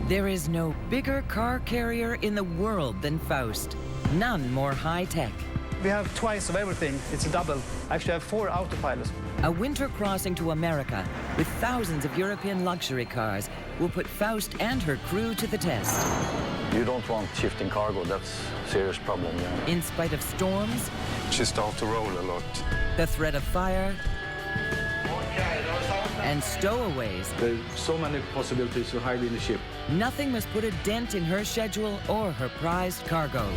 There is no bigger car carrier in the world than Faust. None more high-tech. We have twice of everything. It's a double. Actually, I have 4 autopilots. A winter crossing to America with thousands of European luxury cars will put Faust and her crew to the test. You don't want shifting cargo. That's a serious problem. Yeah. In spite of storms, She starts to roll a lot. the threat of fire, and stowaways, There's so many possibilities to hide in the ship. nothing must put a dent in her schedule or her prized cargo.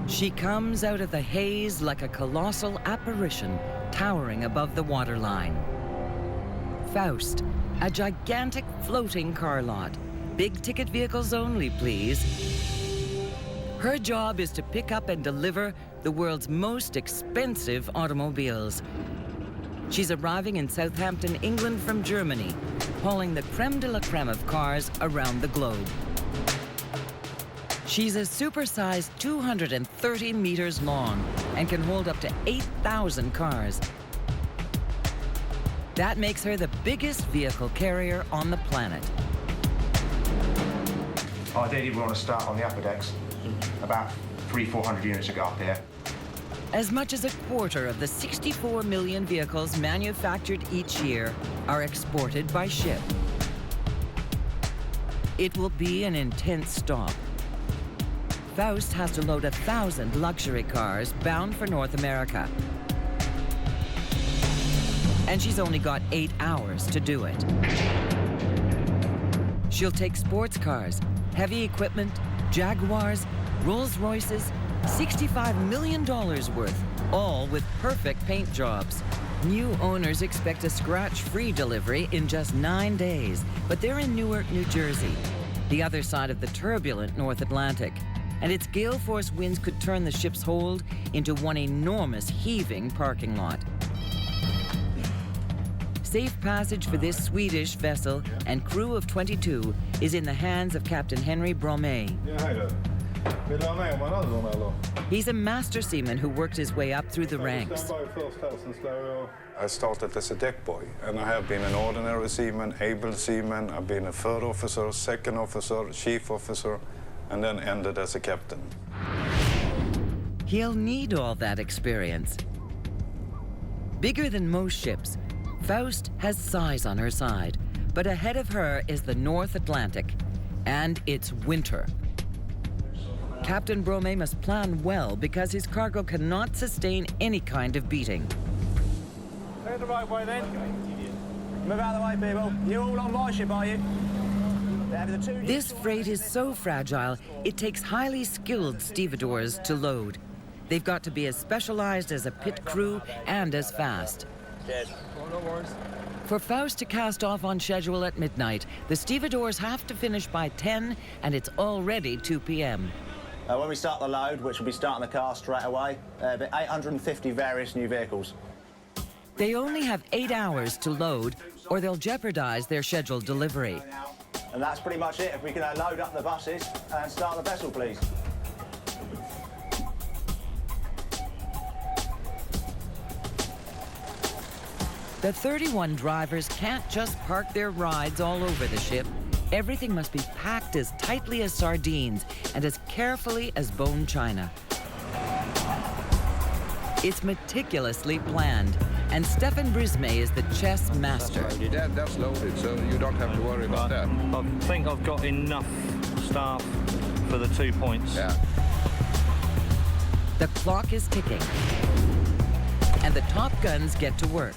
She comes out of the haze like a colossal apparition towering above the waterline. Faust, a gigantic floating car lot. Big ticket vehicles only, please. Her job is to pick up and deliver the world's most expensive automobiles. She's arriving in Southampton, England from Germany, hauling the creme de la creme of cars around the globe. She's a supersized 230 meters long and can hold up to 8,000 cars. That makes her the biggest vehicle carrier on the planet. Ideally, we want to start on the upper decks. About 300-400 units to go up here. As much as a quarter of the 64 million vehicles manufactured each year are exported by ship. It will be an intense stop. Faust has to load 1,000 luxury cars bound for North America. And she's only got 8 hours to do it. She'll take sports cars, heavy equipment, Jaguars, Rolls-Royces, $65 million worth, all with perfect paint jobs. New owners expect a scratch-free delivery in just 9 days, but they're in Newark, New Jersey, the other side of the turbulent North Atlantic. And its gale force winds could turn the ship's hold into one enormous heaving parking lot. Safe passage for this Swedish vessel and crew of 22 is in the hands of Captain Henry Bromé. He's a master seaman who worked his way up through the ranks. I started as a deck boy, and I have been an ordinary seaman, able seaman. I've been a third officer, second officer, chief officer, and then ended as a captain. He'll need all that experience. Bigger than most ships, Faust has size on her side, but ahead of her is the North Atlantic, and it's winter. Captain Bromé must plan well because his cargo cannot sustain any kind of beating. Go the right way then. Move out of the way, people. You're all on my ship, are you? This freight is so fragile, it takes highly skilled stevedores to load. They've got to be as specialized as a pit crew and as fast. Cheers. For Faust to cast off on schedule at midnight, the stevedores have to finish by 10, and it's already 2 p.m. When we start the load, which will be starting the car straight away, 850 various new vehicles. They only have 8 hours to load, or they'll jeopardize their scheduled delivery. And that's pretty much it. If we can load up the buses and start the vessel, please. The 31 drivers can't just park their rides all over the ship. Everything must be packed as tightly as sardines and as carefully as bone china. It's meticulously planned, and Stefan Brismay is the chess master. That's loaded, so you don't have to worry about that. I think I've got enough staff for the 2 points. Yeah. The clock is ticking, and the top guns get to work.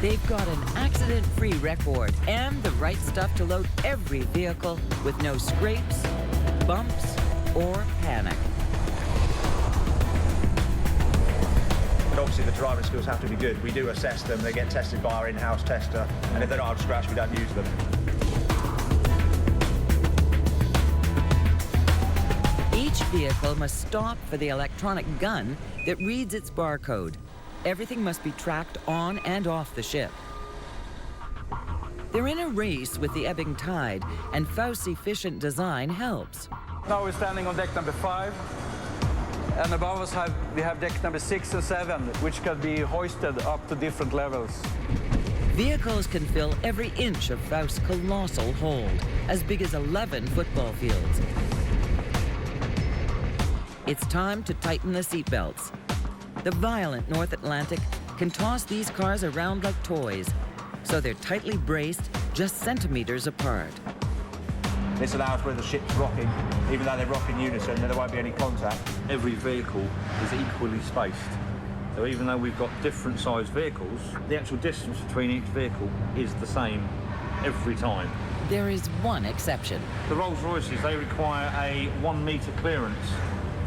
They've got an accident-free record and the right stuff to load every vehicle with no scrapes, bumps, or panic. But obviously the driving skills have to be good. We do assess them, they get tested by our in-house tester, and if they're not up to scratch, we don't use them. Each vehicle must stop for the electronic gun that reads its barcode. Everything must be tracked on and off the ship. They're in a race with the ebbing tide, and Faust's efficient design helps. Now we're standing on deck number 5, and above us we have deck number 6 and 7, which can be hoisted up to different levels. Vehicles can fill every inch of Faust's colossal hold, as big as 11 football fields. It's time to tighten the seatbelts. The violent North Atlantic can toss these cars around like toys, so they're tightly braced, just centimeters apart. This allows where the ship's rocking, even though they rock in unison, there won't be any contact. Every vehicle is equally spaced. So even though we've got different sized vehicles, the actual distance between each vehicle is the same every time. There is one exception. The Rolls Royces, they require a 1 metre clearance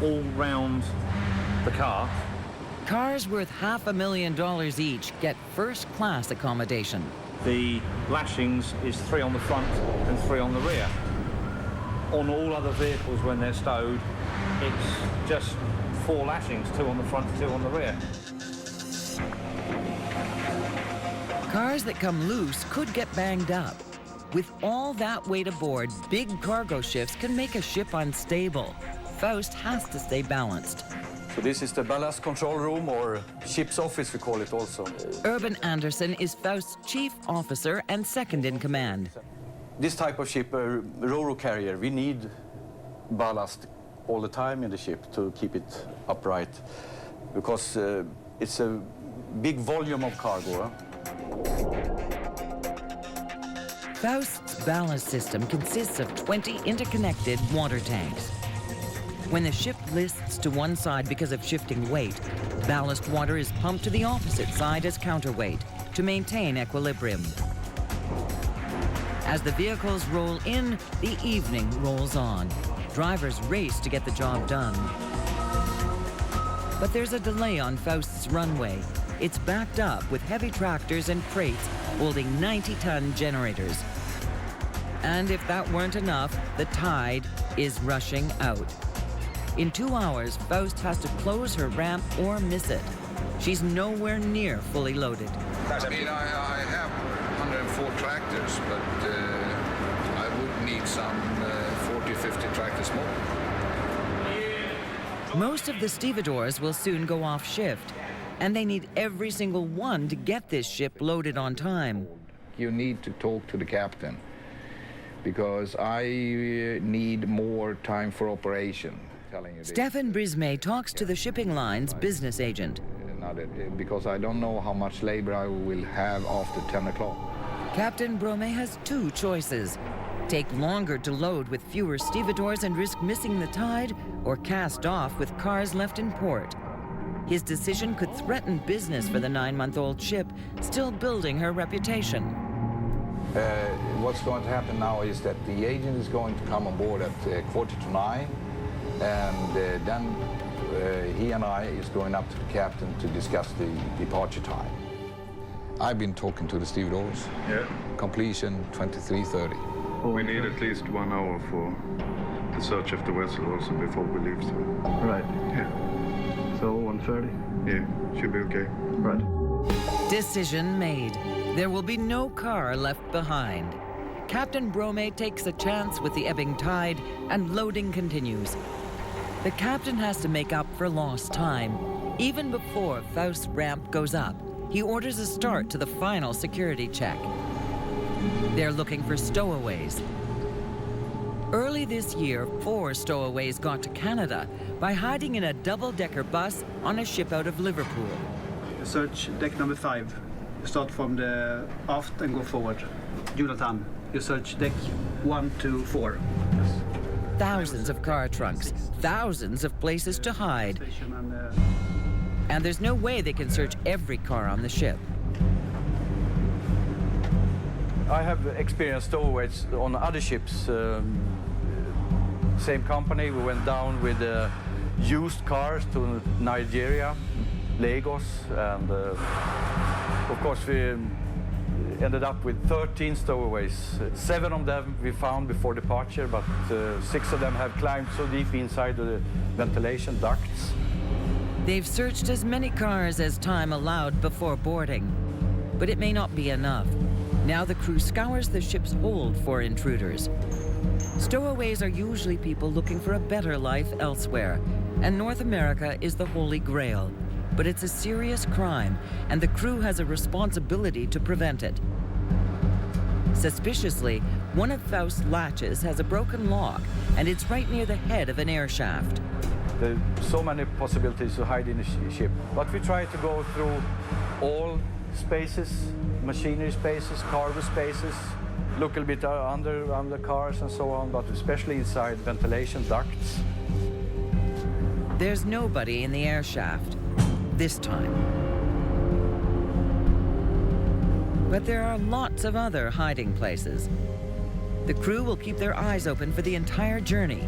all round the car. Cars worth $500,000 each get first-class accommodation. The lashings is 3 on the front and 3 on the rear. On all other vehicles, when they're stowed, it's just 4 lashings, 2 on the front, 2 on the rear. Cars that come loose could get banged up. With all that weight aboard, big cargo shifts can make a ship unstable. Faust has to stay balanced. So this is the ballast control room, or ship's office we call it also. Urban Anderson is Faust's chief officer and second in command. This type of ship, a ro-ro carrier, we need ballast all the time in the ship to keep it upright, because it's a big volume of cargo. Faust's ballast system consists of 20 interconnected water tanks. When the ship lists to one side because of shifting weight, ballast water is pumped to the opposite side as counterweight to maintain equilibrium. As the vehicles roll in, the evening rolls on. Drivers race to get the job done. But there's a delay on Faust's runway. It's backed up with heavy tractors and crates holding 90-ton generators. And if that weren't enough, the tide is rushing out. In 2 hours, Faust has to close her ramp or miss it. She's nowhere near fully loaded. I mean, I have 104 tractors, but I would need some 40, 50 tractors more. Most of the stevedores will soon go off shift, and they need every single one to get this ship loaded on time. You need to talk to the captain, because I need more time for operation. Stefan Brismay talks to the shipping line's business agent. Because I don't know how much labor I will have after 10 o'clock. Captain Brome has 2 choices. Take longer to load with fewer stevedores and risk missing the tide, or cast off with cars left in port. His decision could threaten business for the 9-month-old ship, still building her reputation. What's going to happen now is that the agent is going to come on board at 8:45, and then he and I is going up to the captain to discuss the departure time. I've been talking to the stevedores. Yeah. Completion 23:30. We need at least 1 hour for the search of the vessel also before we leave. So. Right. Yeah. So 1:30? Yeah, should be okay. Right. Decision made. There will be no car left behind. Captain Brome takes a chance with the ebbing tide, and loading continues. The captain has to make up for lost time. Even before Faust's ramp goes up, he orders a start to the final security check. They're looking for stowaways. Early this year, 4 stowaways got to Canada by hiding in a double-decker bus on a ship out of Liverpool. Search deck number 5. Start from the aft and go forward. Jonathan, you search deck 1 to 4. Yes. Thousands of car trunks, thousands of places to hide. And there's no way they can search every car on the ship. I have experienced stowaways on other ships. Same company, we went down with used cars to Nigeria, Lagos, and of course we ended up with 13 stowaways. 7 of them we found before departure, but 6 of them have climbed so deep inside the ventilation ducts. They've searched as many cars as time allowed before boarding, but it may not be enough. Now the crew scours the ship's hold for intruders. Stowaways are usually people looking for a better life elsewhere, and North America is the holy grail. But it's a serious crime, and the crew has a responsibility to prevent it. Suspiciously, one of Faust's latches has a broken lock, and it's right near the head of an air shaft. There are so many possibilities to hide in the ship, but we try to go through all spaces, machinery spaces, cargo spaces, look a bit under cars and so on, but especially inside ventilation ducts. There's nobody in the air shaft, this time. But there are lots of other hiding places. The crew will keep their eyes open for the entire journey.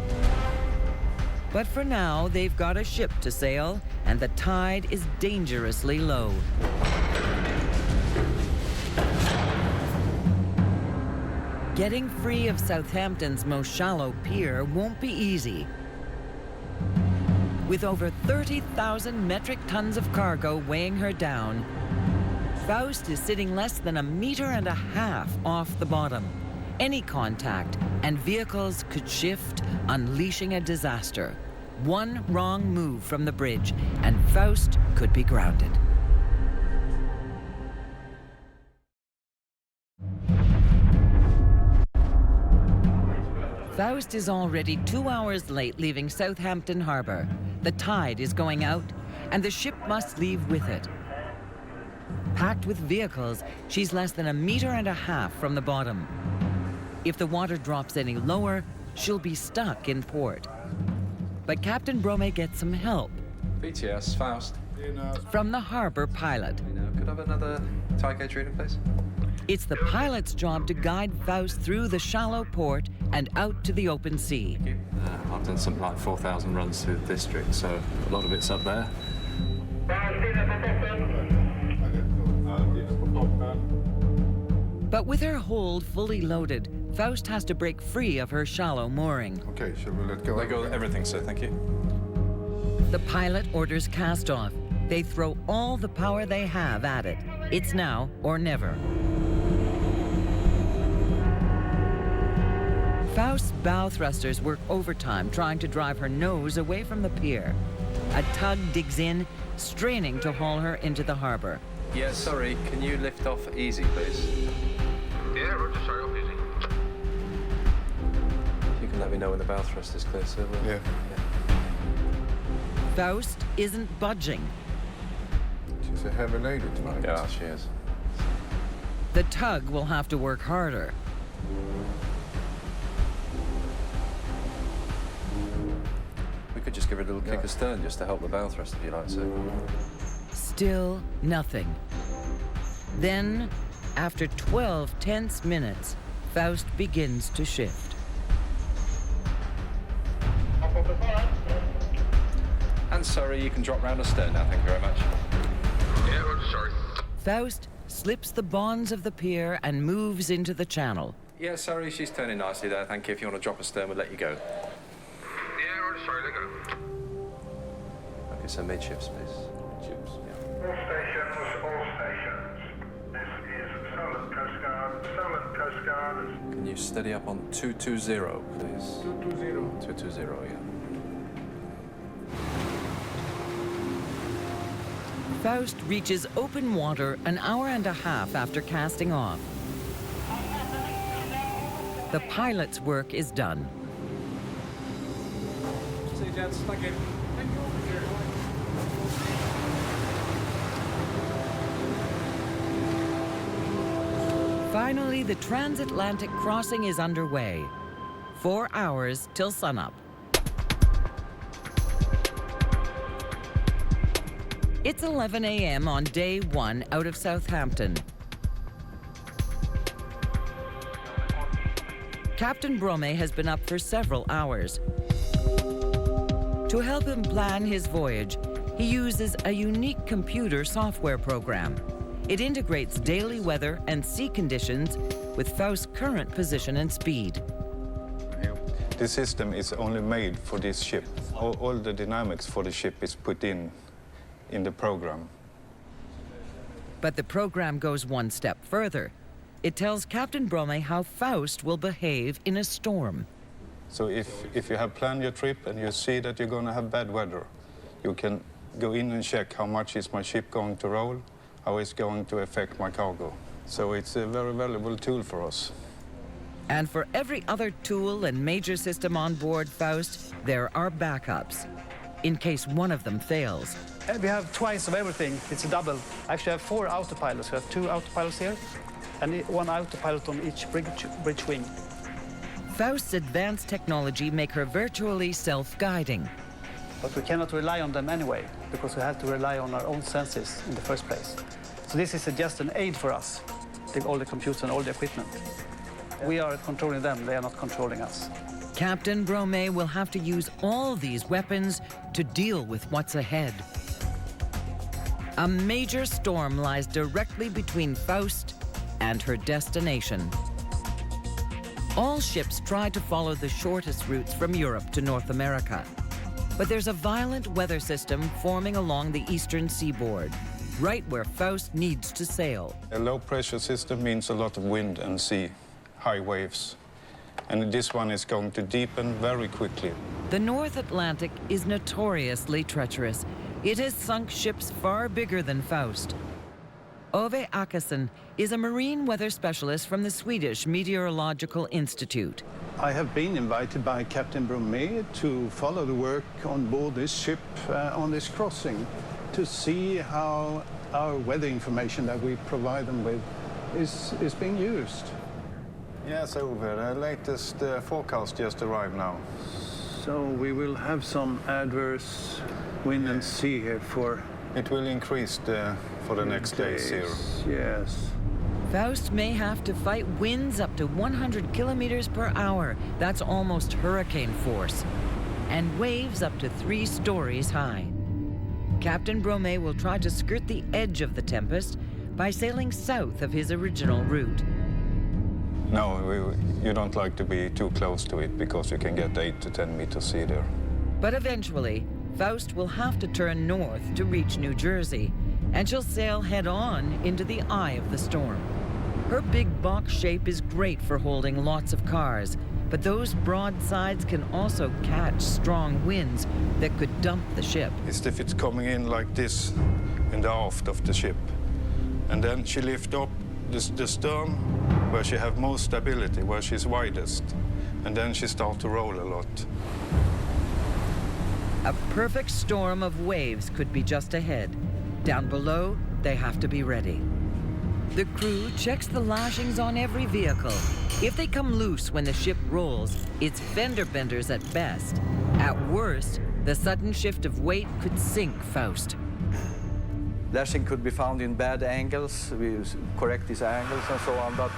But for now, they've got a ship to sail, and the tide is dangerously low. Getting free of Southampton's most shallow pier won't be easy. With over 30,000 metric tons of cargo weighing her down, Faust is sitting less than 1.5 meters off the bottom. Any contact, and vehicles could shift, unleashing a disaster. One wrong move from the bridge, and Faust could be grounded. Faust is already 2 hours late leaving Southampton Harbor. The tide is going out, and the ship must leave with it. Packed with vehicles, she's less than 1.5 meters from the bottom. If the water drops any lower, she'll be stuck in port. But Captain Brome gets some help. BTS, Faust. From the harbor pilot. Could I have another tie gauge reading, please? It's the pilot's job to guide Faust through the shallow port and out to the open sea. I've done something like 4,000 runs through the district, so a lot of it's up there. But with her hold fully loaded, Faust has to break free of her shallow mooring. Okay, shall we let go? Let go of everything, sir, thank you. The pilot orders cast off. They throw all the power they have at it. It's now or never. Faust's bow thrusters work overtime trying to drive her nose away from the pier. A tug digs in, straining to haul her into the harbor. Yeah, sorry, can you lift off easy, please? Yeah, Roger, sorry, off easy. You can let me know when the bow thrust is clear, sir. Yeah. Faust isn't budging. She's a heavy lady tonight. Yeah, she is. The tug will have to work harder. We could just give her a little kick astern just to help the bow thrust, if you like, sir. Still nothing. Then, after 12 tense minutes, Faust begins to shift. And sorry, you can drop round astern now, thank you very much. Yeah, Roger, sorry. Faust slips the bonds of the pier and moves into the channel. Yeah, sorry, she's turning nicely there, thank you. If you want to drop astern, we'll let you go. Yeah, Roger, sorry, let go. Okay, so midships, please. Midships, yeah. All stations. This is Solent Coast Guard. Can you steady up on 220, please? 220. 220, yeah. Faust reaches open water an hour and a half after casting off. The pilot's work is done. See you, gents. Thank you. Finally, the transatlantic crossing is underway. 4 hours till sunup. It's 11 a.m. on day 1 out of Southampton. Captain Brome has been up for several hours. To help him plan his voyage, he uses a unique computer software program. It integrates daily weather and sea conditions with Faust's current position and speed. The system is only made for this ship. All the dynamics for the ship is put in the program. But the program goes one step further. It tells Captain Brome how Faust will behave in a storm. So if you have planned your trip and you see that you're going to have bad weather, you can go in and check how much is my ship going to roll, how it's going to affect my cargo. So it's a very valuable tool for us. And for every other tool and major system on board Faust, there are backups, in case one of them fails. We have twice of everything. It's a double. I actually have 4 autopilots. We have 2 autopilots here and 1 autopilot on each bridge wing. Faust's advanced technology make her virtually self-guiding. But we cannot rely on them anyway, because we have to rely on our own senses in the first place. So this is just an aid for us, all the computers and all the equipment. We are controlling them, they are not controlling us. Captain Brome will have to use all these weapons to deal with what's ahead. A major storm lies directly between Faust and her destination. All ships try to follow the shortest routes from Europe to North America. But there's a violent weather system forming along the eastern seaboard, right where Faust needs to sail. A low-pressure system means a lot of wind and sea, high waves. And this one is going to deepen very quickly. The North Atlantic is notoriously treacherous. It has sunk ships far bigger than Faust. Ove Åkesson is a marine weather specialist from the Swedish Meteorological Institute. I have been invited by Captain Brome to follow the work on board this ship on this crossing to see how our weather information that we provide them with is being used. Yes, Ove, the latest forecast just arrived now. So we will have some adverse wind and sea here for... It will increase for the next days here. Yes. Faust may have to fight winds up to 100 kilometers per hour. That's almost hurricane force. And waves up to 3 stories high. Captain Brome will try to skirt the edge of the tempest by sailing south of his original route. No, you don't like to be too close to it because you can get 8 to 10 meters sea there. But eventually, Faust will have to turn north to reach New Jersey, and she'll sail head-on into the eye of the storm. Her big box shape is great for holding lots of cars, but those broad sides can also catch strong winds that could dump the ship. It's if it's coming in like this in the aft of the ship. And then she lifts up the stern where she have most stability, where she's widest. And then she starts to roll a lot. A perfect storm of waves could be just ahead. Down below, they have to be ready. The crew checks the lashings on every vehicle. If they come loose when the ship rolls, it's fender benders at best. At worst, the sudden shift of weight could sink Faust. Lashing could be found in bad angles. We correct these angles and so on, but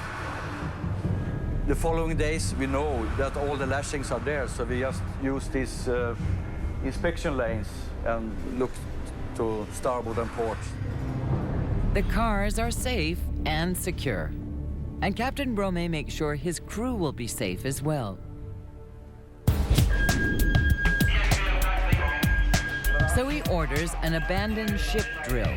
the following days we know that all the lashings are there, so we just use these inspection lanes and look to starboard and port. The cars are safe and secure. And Captain Brome makes sure his crew will be safe as well. So he orders an abandoned ship drill.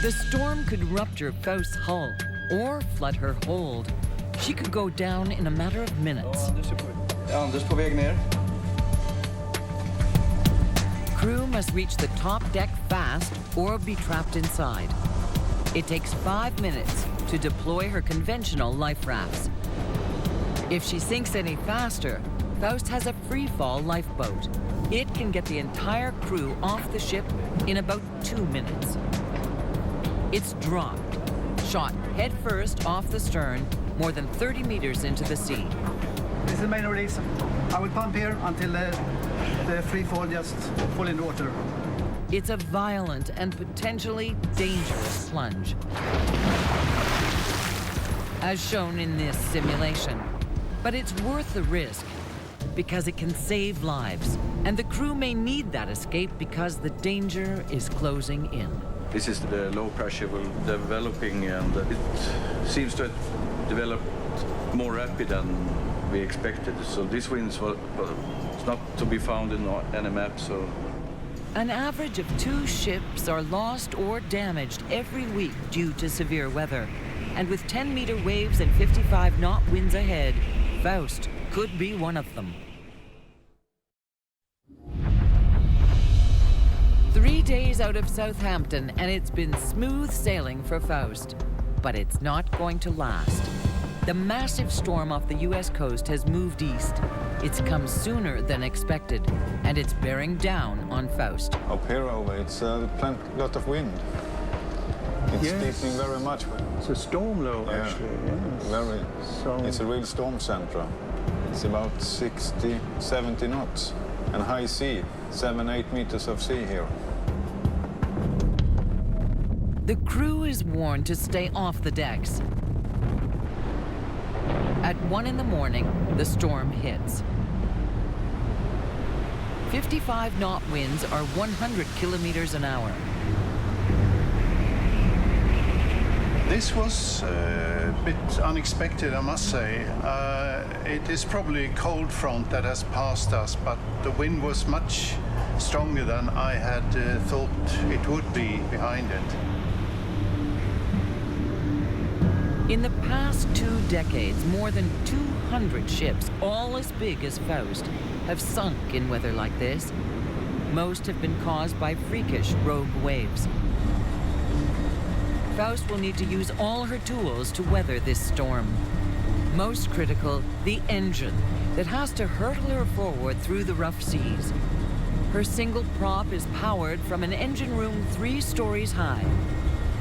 The storm could rupture Faust's hull or flood her hold. She could go down in a matter of minutes. Anders på väg ner. Crew must reach the top deck fast or be trapped inside. It takes 5 minutes to deploy her conventional life rafts. If she sinks any faster, Faust has a free-fall lifeboat. It can get the entire crew off the ship in about 2 minutes. It's dropped, shot headfirst off the stern, more than 30 meters into the sea. This is the main release. I will pump here until the free fall just fall in the water. It's a violent and potentially dangerous plunge, as shown in this simulation. But it's worth the risk because it can save lives, and the crew may need that escape because the danger is closing in. This is the low pressure developing, and it seems to develop more rapid than we expected. So this wind is not to be found in any map. So An average of 2 ships are lost or damaged every week due to severe weather. And with 10-meter waves and 55-knot winds ahead, Faust could be one of them. 3 days out of Southampton, and it's been smooth sailing for Faust. But it's not going to last. The massive storm off the US coast has moved east. It's come sooner than expected, and it's bearing down on Faust. Up here over, it's a lot of wind. It's steepening very much. It's a storm low, actually. Yes. Very. So It's a real storm center. It's about 60, 70 knots. And high sea, 7-8 meters of sea here. The crew is warned to stay off the decks. At 1 in the morning, the storm hits. 55-knot winds are 100 kilometers an hour. this was a bit unexpected, I must say. It is probably a cold front that has passed us, but the wind was much stronger than I had thought it would be behind it. In the past 2 decades, more than 200 ships, all as big as Faust, have sunk in weather like this. Most have been caused by freakish rogue waves. Faust will need to use all her tools to weather this storm. Most critical, the engine that has to hurtle her forward through the rough seas. Her single prop is powered from an engine room 3 stories high.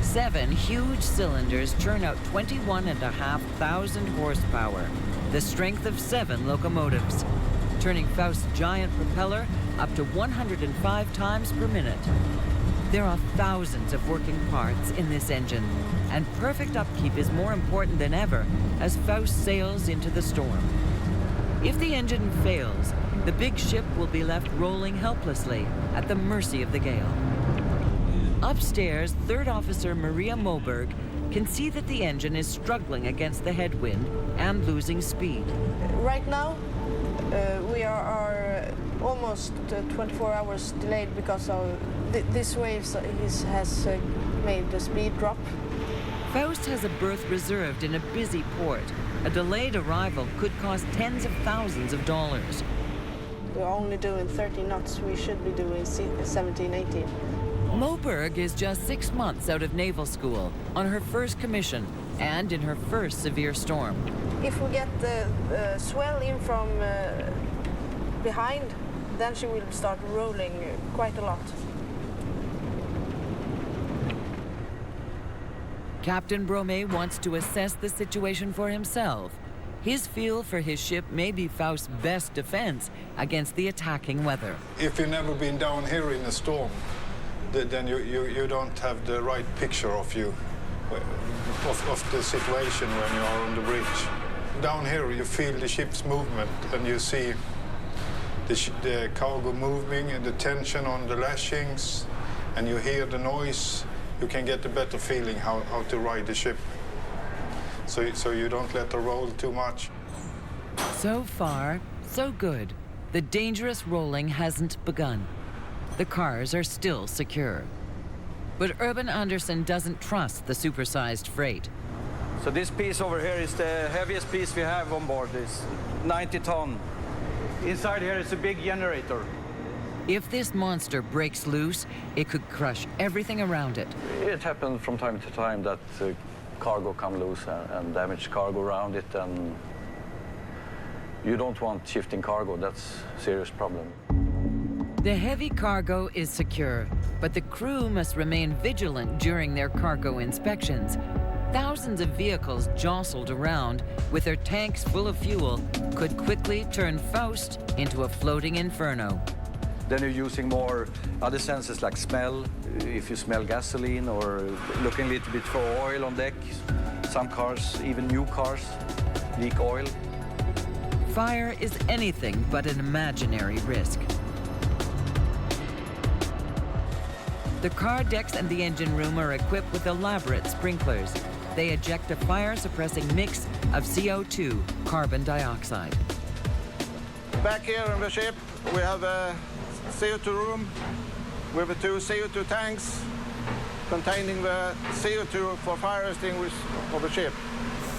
7 huge cylinders churn out 21,500 horsepower, the strength of 7 locomotives, turning Faust's giant propeller up to 105 times per minute. There are thousands of working parts in this engine, and perfect upkeep is more important than ever as Faust sails into the storm. If the engine fails, the big ship will be left rolling helplessly at the mercy of the gale. Upstairs, 3rd Officer Maria Moberg can see that the engine is struggling against the headwind and losing speed. Right now, we are almost 24 hours delayed because of this wave has made the speed drop. Faust has a berth reserved in a busy port. A delayed arrival could cost tens of thousands of dollars. We're only doing 30 knots. We should be doing 17, 18. Moberg is just 6 months out of naval school, on her first commission, and in her first severe storm. If we get the swell in from behind, then she will start rolling quite a lot. Captain Bromé wants to assess the situation for himself. His feel for his ship may be Faust's best defense against the attacking weather. If you've never been down here in a storm, then you don't have the right picture of the situation when you are on the bridge. Down here you feel the ship's movement and you see the cargo moving and the tension on the lashings, and you hear the noise. You can get a better feeling how to ride the ship. So you don't let her roll too much. So far, so good. The dangerous rolling hasn't begun. The cars are still secure. But Urban Anderson doesn't trust the supersized freight. So this piece over here is the heaviest piece we have on board. It's 90 ton. Inside here is a big generator. If this monster breaks loose, it could crush everything around it. It happens from time to time that cargo come loose and damage cargo around it, and you don't want shifting cargo. That's a serious problem. The heavy cargo is secure, but the crew must remain vigilant during their cargo inspections. Thousands of vehicles jostled around with their tanks full of fuel could quickly turn Faust into a floating inferno. Then you're using more other senses like smell, if you smell gasoline, or looking a little bit for oil on deck. Some cars, even new cars, leak oil. Fire is anything but an imaginary risk. The car decks and the engine room are equipped with elaborate sprinklers. they eject a fire-suppressing mix of CO2, carbon dioxide. Back here in the ship, we have a CO2 room with the 2 CO2 tanks containing the CO2 for fire extinguish of the ship.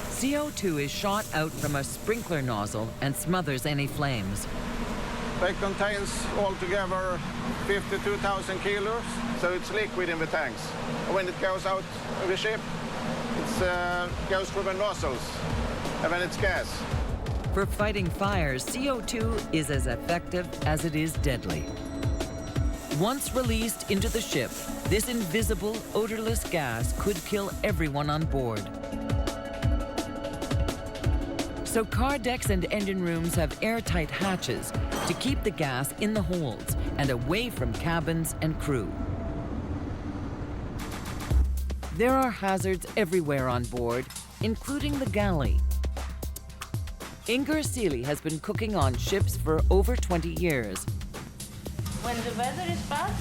CO2 is shot out from a sprinkler nozzle and smothers any flames. They contains altogether 52,000 kilos, so it's liquid in the tanks. When it goes out of the ship, it goes through the nozzles, and then it's gas. For fighting fires, CO2 is as effective as it is deadly. Once released into the ship, this invisible, odorless gas could kill everyone on board. So car decks and engine rooms have airtight hatches to keep the gas in the holds and away from cabins and crew. There are hazards everywhere on board, including the galley. Inger Seely has been cooking on ships for over 20 years. When the weather is bad,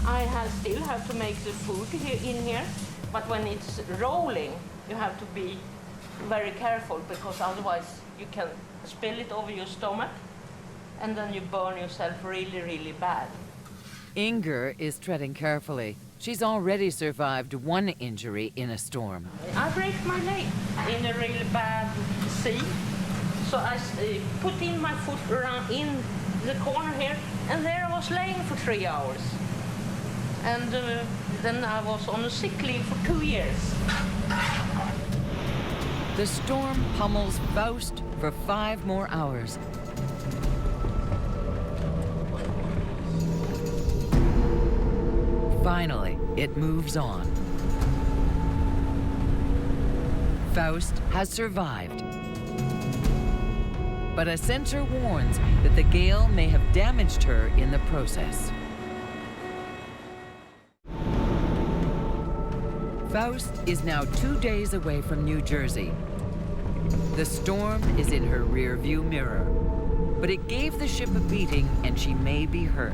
I still have to make the food in here, but when it's rolling, you have to be very careful, because otherwise you can spill it over your stomach and then you burn yourself really, really bad. Inger is treading carefully. She's already survived one injury in a storm. I break my leg in a really bad sea, so I put in my foot around in the corner here, and there I was laying for 3 hours. And then I was on a sick leave for 2 years. The storm pummels Faust for 5 more hours. Finally, it moves on. Faust has survived. But a sensor warns that the gale may have damaged her in the process. Faust is now 2 days away from New Jersey. The storm is in her rearview mirror, but it gave the ship a beating and she may be hurt.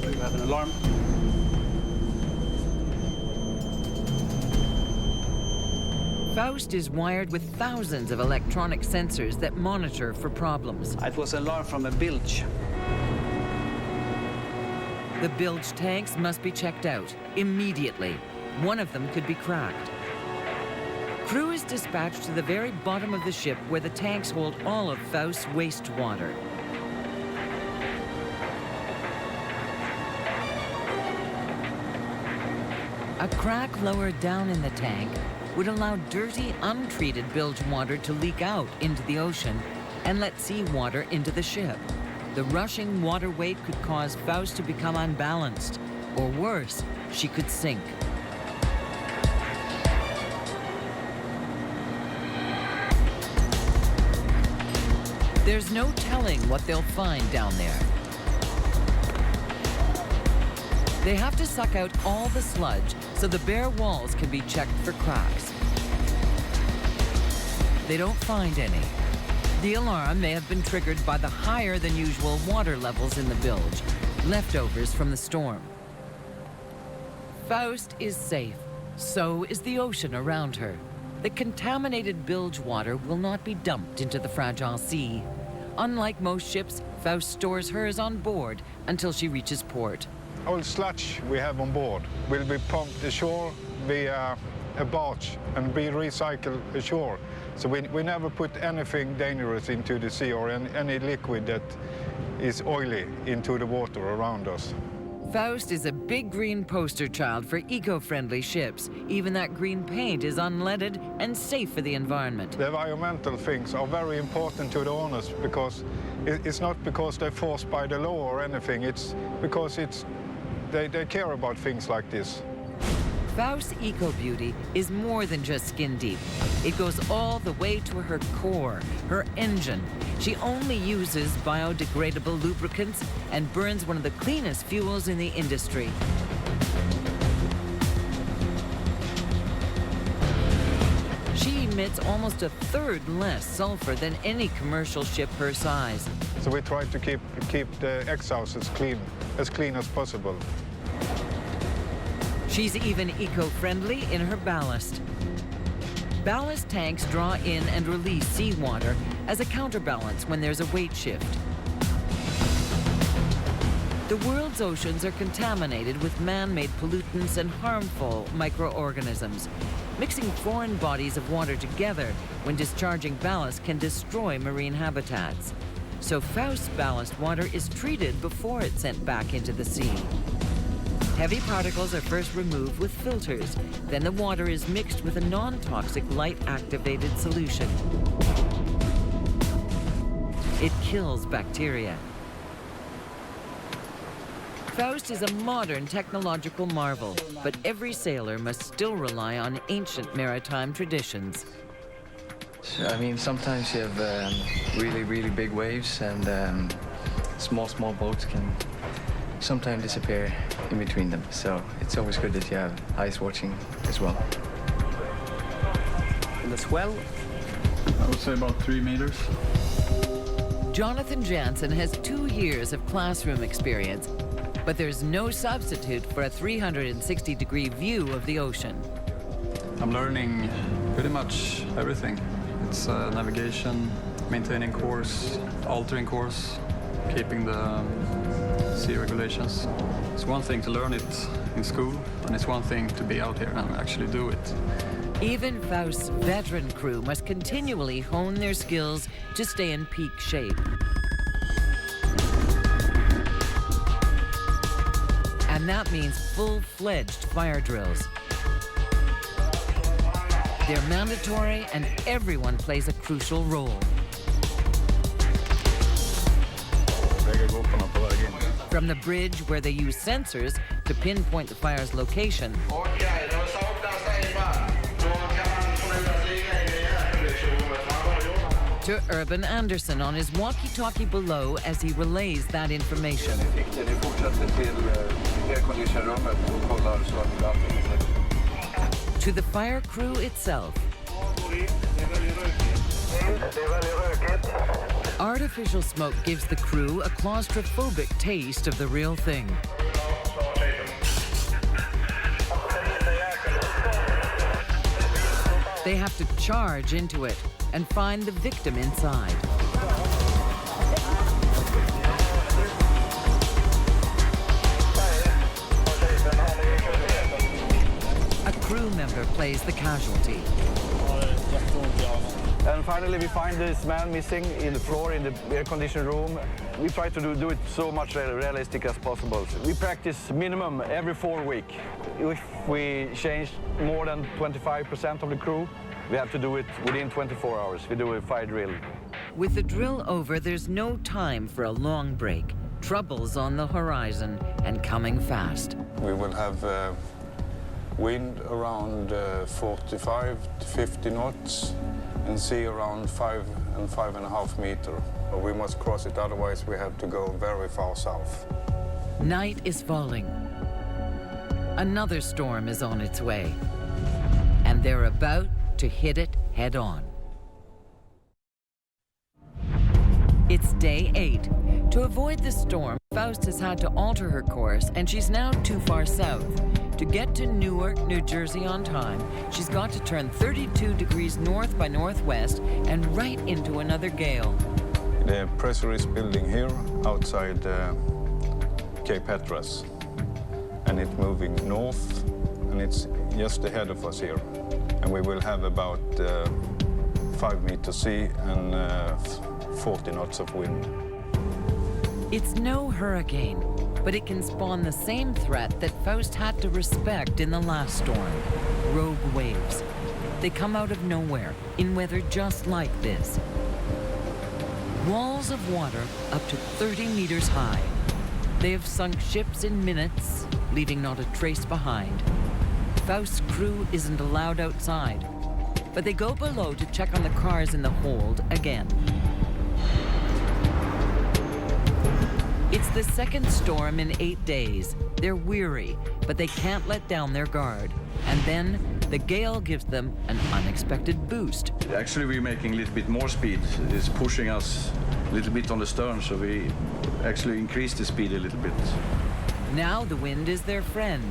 We have an alarm. Faust is wired with thousands of electronic sensors that monitor for problems. It was an alarm from a bilge. The bilge tanks must be checked out immediately. One of them could be cracked. Crew is dispatched to the very bottom of the ship where the tanks hold all of Faust's wastewater. A crack lower down in the tank would allow dirty, untreated bilge water to leak out into the ocean and let seawater into the ship. The rushing water weight could cause Faust to become unbalanced, or worse, she could sink. There's no telling what they'll find down there. They have to suck out all the sludge so the bare walls can be checked for cracks. They don't find any. The alarm may have been triggered by the higher than usual water levels in the bilge, leftovers from the storm. Faust is safe. So is the ocean around her. The contaminated bilge water will not be dumped into the fragile sea. Unlike most ships, Faust stores hers on board until she reaches port. All sludge we have on board will be pumped ashore via a barge and be recycled ashore. So we never put anything dangerous into the sea or any liquid that is oily into the water around us. Faust is a big green poster child for eco-friendly ships. Even that green paint is unleaded and safe for the environment. The environmental things are very important to the owners because it's not because they're forced by the law or anything, it's because they care about things like this. Faust's eco-beauty is more than just skin deep. It goes all the way to her core, her engine. She only uses biodegradable lubricants and burns one of the cleanest fuels in the industry. She emits almost a third less sulfur than any commercial ship her size. So we try to keep the exhaust as clean as possible. She's even eco-friendly in her ballast. Ballast tanks draw in and release seawater as a counterbalance when there's a weight shift. The world's oceans are contaminated with man-made pollutants and harmful microorganisms. Mixing foreign bodies of water together when discharging ballast can destroy marine habitats. So Faust's ballast water is treated before it's sent back into the sea. Heavy particles are first removed with filters. Then the water is mixed with a non-toxic light-activated solution. It kills bacteria. Faust is a modern technological marvel, but every sailor must still rely on ancient maritime traditions. I mean, sometimes you have really, really big waves, and small boats can sometimes disappear in between them. So it's always good that you have eyes watching as well. And the swell? I would say about 3 meters. Jonathan Jansen has 2 years of classroom experience, but there's no substitute for a 360-degree view of the ocean. I'm learning pretty much everything. It's navigation, maintaining course, altering course, keeping the sea regulations. It's one thing to learn it in school, and it's one thing to be out here and actually do it. Even Faust's veteran crew must continually hone their skills to stay in peak shape. And that means full-fledged fire drills. They're mandatory, and everyone plays a crucial role. From the bridge, where they use sensors to pinpoint the fire's location, to Urban Anderson on his walkie-talkie below as he relays that information. To the fire crew itself. Artificial smoke gives the crew a claustrophobic taste of the real thing. They have to charge into it and find the victim inside. A crew member plays the casualty. And finally, we find this man missing in the floor in the air-conditioned room. We try to do it so much realistic as possible. We practice minimum every 4 weeks. If we change more than 25% of the crew, we have to do it within 24 hours. We do a fire drill. With the drill over, there's no time for a long break. Trouble's on the horizon and coming fast. We will have wind around 45 to 50 knots and sea around 5 and 5.5 meters. We must cross it, otherwise we have to go very far south. Night is falling. Another storm is on its way, and they're about to hit it head on. It's day 8. To avoid the storm, Faust has had to alter her course, and she's now too far south. To get to Newark, New Jersey on time, she's got to turn 32 degrees north by northwest and right into another gale. The pressure is building here outside Cape Hatteras, and it's moving north, and it's just ahead of us here. And we will have about 5 meters sea and 40 knots of wind. It's no hurricane, but it can spawn the same threat that Faust had to respect in the last storm: rogue waves. They come out of nowhere in weather just like this. Walls of water up to 30 meters high. They have sunk ships in minutes, leaving not a trace behind. Faust's crew isn't allowed outside, but they go below to check on the cars in the hold again. It's the second storm in 8 days. They're weary, but they can't let down their guard. And then the gale gives them an unexpected boost. Actually, we're making a little bit more speed. It's pushing us a little bit on the stern, so we actually increase the speed a little bit. Now the wind is their friend,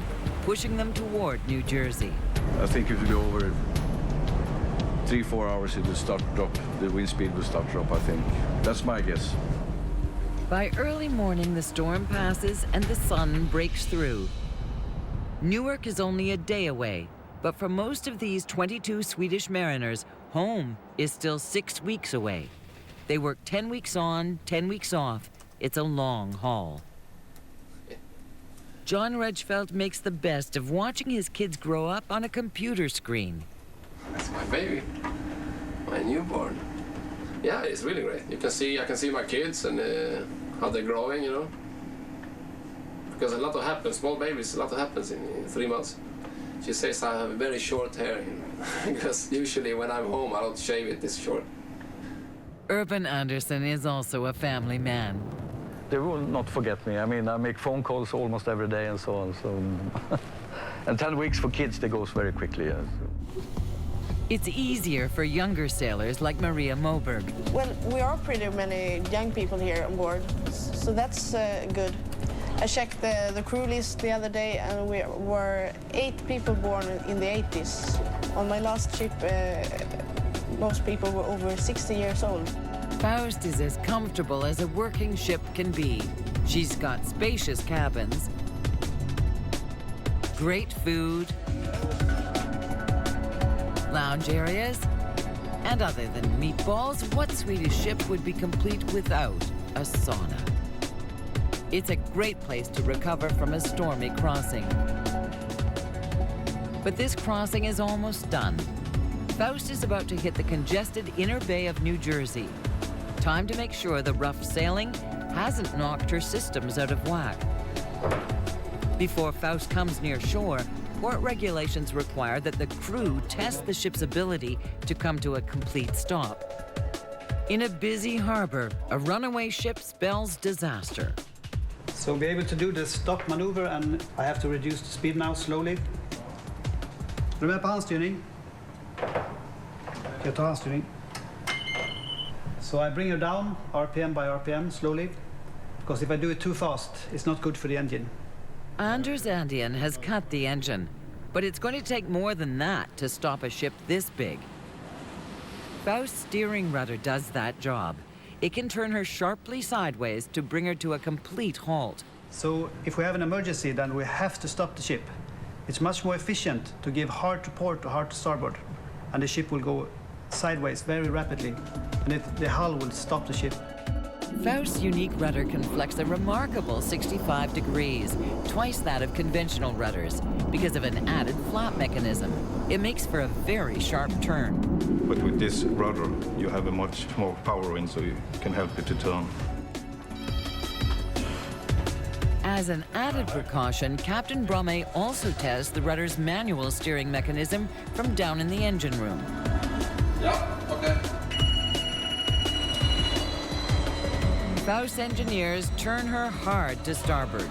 pushing them toward New Jersey. I think if you go over 3-4 hours, it will start to drop. The wind speed will start to drop, I think. That's my guess. By early morning, the storm passes and the sun breaks through. Newark is only a day away, but for most of these 22 Swedish mariners, home is still 6 weeks away. They work 10 weeks on, 10 weeks off. It's a long haul. John Redgefeld makes the best of watching his kids grow up on a computer screen. That's my baby, my newborn. Yeah, it's really great. I can see my kids and how they're growing, you know. Because a lot happens, small babies, a lot happens in 3 months. She says I have very short hair, because usually when I'm home I don't shave it this short. Urban Anderson is also a family man. They will not forget me. I mean, I make phone calls almost every day and so on. So, and 10 weeks for kids, that goes very quickly. Yeah, so. It's easier for younger sailors like Maria Moberg. Well, we are pretty many young people here on board, so that's good. I checked the crew list the other day, and we were 8 people born in the 80s. On my last ship, most people were over 60 years old. Faust is as comfortable as a working ship can be. She's got spacious cabins, great food, lounge areas, and other than meatballs, what Swedish ship would be complete without a sauna? It's a great place to recover from a stormy crossing. But this crossing is almost done. Faust is about to hit the congested inner bay of New Jersey. Time to make sure the rough sailing hasn't knocked her systems out of whack. Before Faust comes near shore, port regulations require that the crew test the ship's ability to come to a complete stop. In a busy harbor, a runaway ship spells disaster. So be able to do the stop maneuver, and I have to reduce the speed now slowly. Remember handstyrning. Jag tar handstyrning. So I bring her down, RPM by RPM, slowly, because if I do it too fast, it's not good for the engine. Anders Andian has cut the engine, but it's going to take more than that to stop a ship this big. Faust's steering rudder does that job. It can turn her sharply sideways to bring her to a complete halt. So if we have an emergency, then we have to stop the ship. It's much more efficient to give hard to port or hard to starboard, and the ship will go sideways very rapidly, and the hull will stop the ship. Faust's unique rudder can flex a remarkable 65 degrees, twice that of conventional rudders, because of an added flap mechanism. It makes for a very sharp turn. But with this rudder, you have a much more power in, so you can help it to turn. As an added precaution, Captain Brome also tests the rudder's manual steering mechanism from down in the engine room. Yeah, okay. Faust's engineers turn her hard to starboard.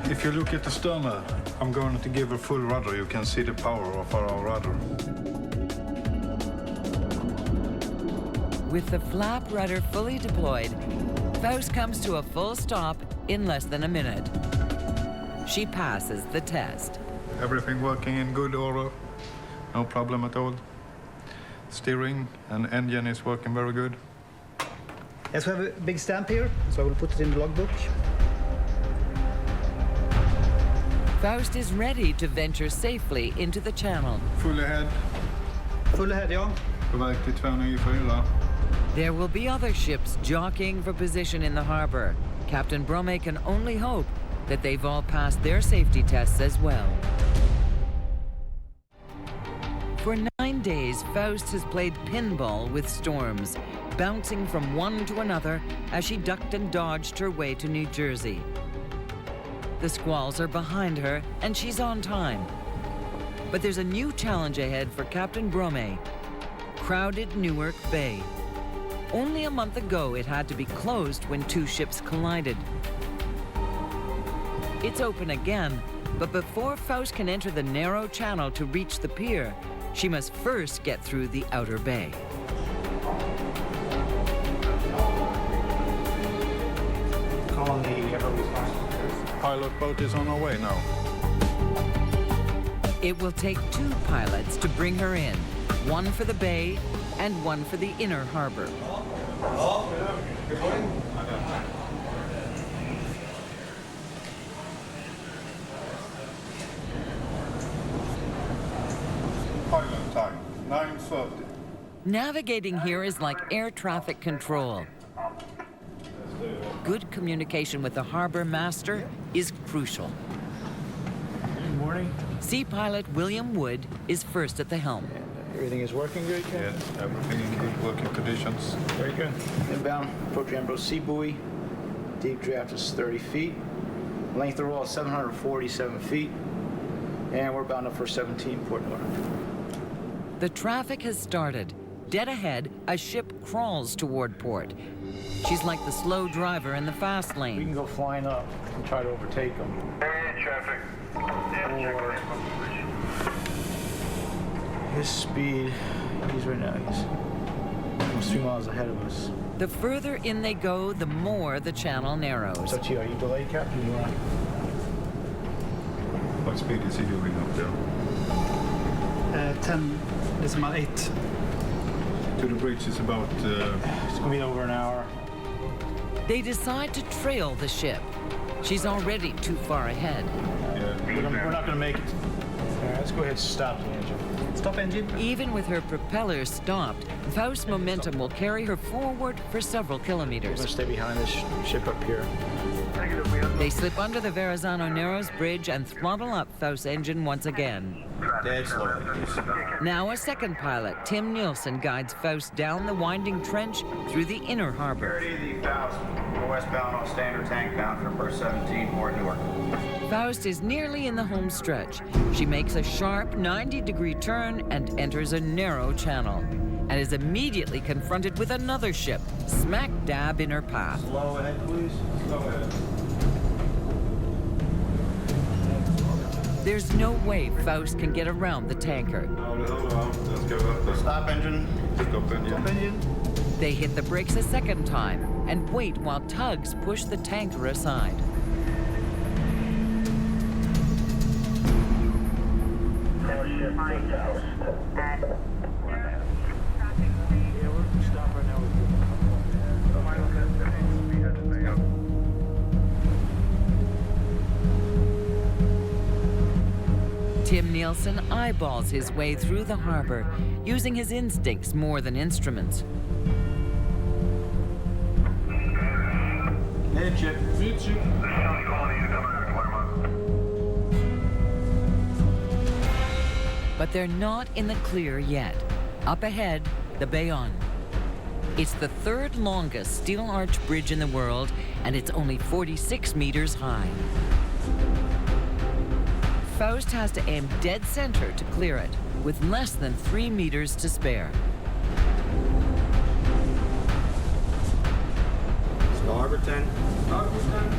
If you look at the stern, I'm going to give a full rudder. You can see the power of our rudder. With the flap rudder fully deployed, Faust comes to a full stop in less than a minute. She passes the test. Everything working in good order, no problem at all. Steering and engine is working very good. Yes, we have a big stamp here, so I will put it in the logbook. Faust is ready to venture safely into the channel. Full ahead. Full ahead, ja. På väg till 294. There will be other ships jockeying for position in the harbor. Captain Brome can only hope that they've all passed their safety tests as well. For 9 days, Faust has played pinball with storms, bouncing from one to another as she ducked and dodged her way to New Jersey. The squalls are behind her, and she's on time. But there's a new challenge ahead for Captain Brome: crowded Newark Bay. Only a month ago, it had to be closed when 2 ships collided. It's open again, but before Faust can enter the narrow channel to reach the pier, she must first get through the outer bay. Pilot boat is on our way now. It will take 2 pilots to bring her in, one for the bay and one for the inner harbor. Good morning. Pilot time, 9:30. Navigating here is like air traffic control. Good communication with the harbor master is crucial. Good morning. Sea pilot William Wood is first at the helm. Everything is working good, Ken? Yes, everything in good working conditions. Very good. Inbound, approach Ambrose Sea Buoy. Deep draft is 30 feet. Length of roll is 747 feet. And we're bound up for 17 port north. The traffic has started. Dead ahead, a ship crawls toward port. She's like the slow driver in the fast lane. We can go flying up and try to overtake them. Traffic. His speed, he's right now, he's almost 3 miles ahead of us. The further in they go, the more the channel narrows. So, T, are you delayed, Captain? You want? What speed is he doing up there? 10.8. To the bridge is about... It's going to be over an hour. They decide to trail the ship. She's already too far ahead. We're not going to make it. All right, let's go ahead and stop the engine. Stop engine. Even with her propellers stopped, Faust's momentum will carry her forward for several kilometers. We're going to stay behind this ship up here. They slip under the Verrazano Narrows Bridge and throttle up Faust's engine once again. Dead slow. Now a second pilot, Tim Nielsen, guides Faust down the winding trench through the inner harbor. Security, the Faust. We're westbound on standard tank bound for berth 17, Port Newark. Faust is nearly in the home stretch. She makes a sharp 90-degree turn and enters a narrow channel, and is immediately confronted with another ship, smack dab in her path. Slow ahead, please. Slow ahead. There's no way Faust can get around the tanker. Stop engine. Stop engine. They hit the brakes a second time and wait while tugs push the tanker aside. Tim Nielsen eyeballs his way through the harbor, using his instincts more than instruments. Midship. Midship. But they're not in the clear yet. Up ahead, the Bayonne. It's the 3rd longest steel arch bridge in the world, and it's only 46 meters high. Faust has to aim dead center to clear it, with less than 3 meters to spare. Starboard 10. Starboard 10.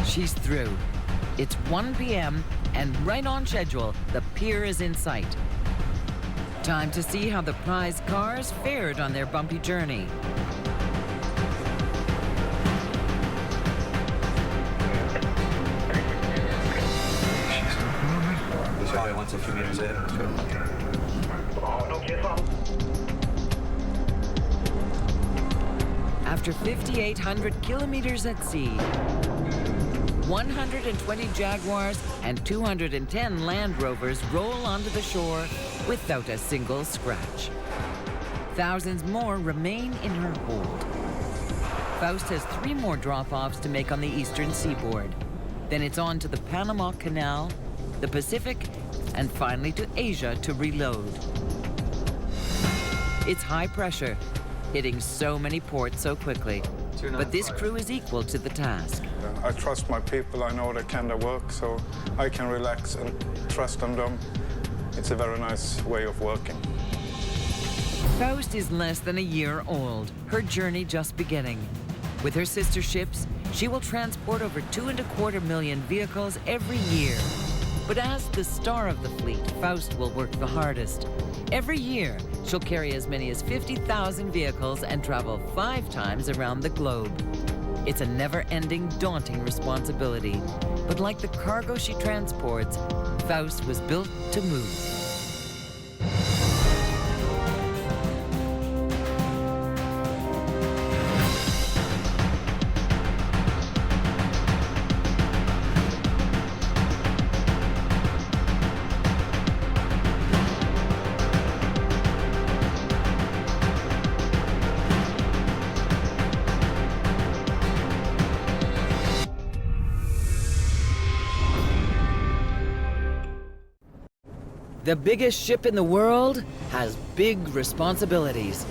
She's through. It's 1 p.m. and right on schedule, the pier is in sight. Time to see how the prize cars fared on their bumpy journey. He's probably once a few meters in. After 5,800 kilometers at sea, 120 Jaguars and 210 Land Rovers roll onto the shore without a single scratch. Thousands more remain in her hold. Faust has 3 more drop-offs to make on the eastern seaboard. Then it's on to the Panama Canal, the Pacific, and finally to Asia to reload. It's high pressure, hitting so many ports so quickly. But this crew is equal to the task. I trust my people. I know they can their work, so I can relax and trust on them. It's a very nice way of working. Faust is less than a year old, her journey just beginning. With her sister ships, she will transport over 2.25 million vehicles every year. But as the star of the fleet, Faust will work the hardest. Every year, she'll carry as many as 50,000 vehicles and travel 5 times around the globe. It's a never-ending, daunting responsibility. But like the cargo she transports, Faust was built to move. The biggest ship in the world has big responsibilities.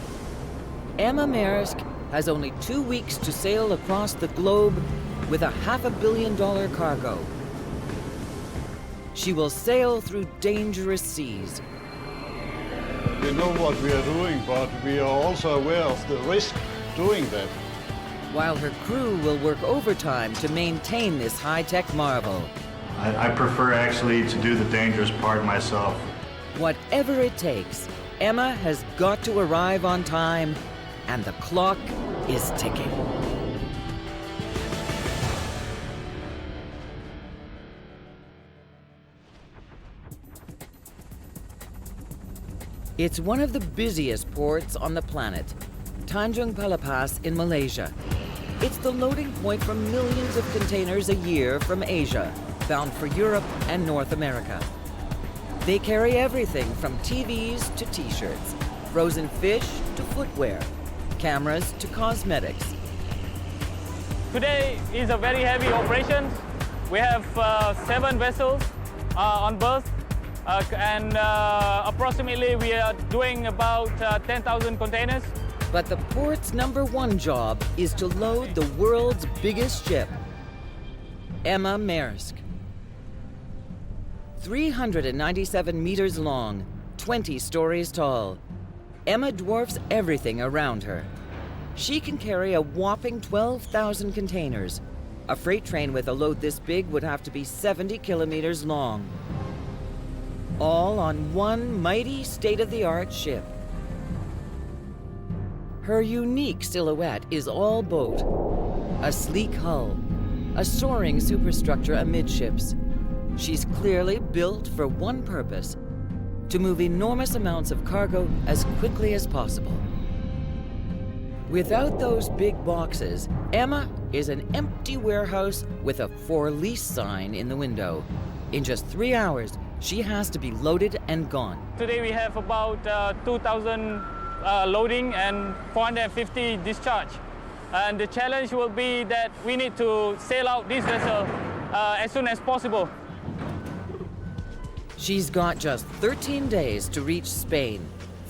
Emma Maersk has only 2 weeks to sail across the globe with a $500 million cargo. She will sail through dangerous seas. We know what we are doing, but we are also aware of the risk doing that. While her crew will work overtime to maintain this high-tech marvel. I prefer actually to do the dangerous part myself. Whatever it takes, Emma has got to arrive on time, and the clock is ticking. It's one of the busiest ports on the planet, Tanjung Pelepas in Malaysia. It's the loading point for millions of containers a year from Asia, bound for Europe and North America. They carry everything from TVs to t-shirts, frozen fish to footwear, cameras to cosmetics. Today is a very heavy operation. We have 7 vessels on berth, and approximately we are doing about 10,000 containers. But the port's #1 job is to load the world's biggest ship, Emma Maersk. 397 meters long, 20 stories tall. Emma dwarfs everything around her. She can carry a whopping 12,000 containers. A freight train with a load this big would have to be 70 kilometers long. All on one mighty state-of-the-art ship. Her unique silhouette is all boat. A sleek hull, a soaring superstructure amidships. She's clearly built for one purpose, to move enormous amounts of cargo as quickly as possible. Without those big boxes, Emma is an empty warehouse with a for lease sign in the window. In just 3 hours, she has to be loaded and gone. Today we have about 2,000 loading and 450 discharge. And the challenge will be that we need to sail out this vessel as soon as possible. She's got just 13 days to reach Spain,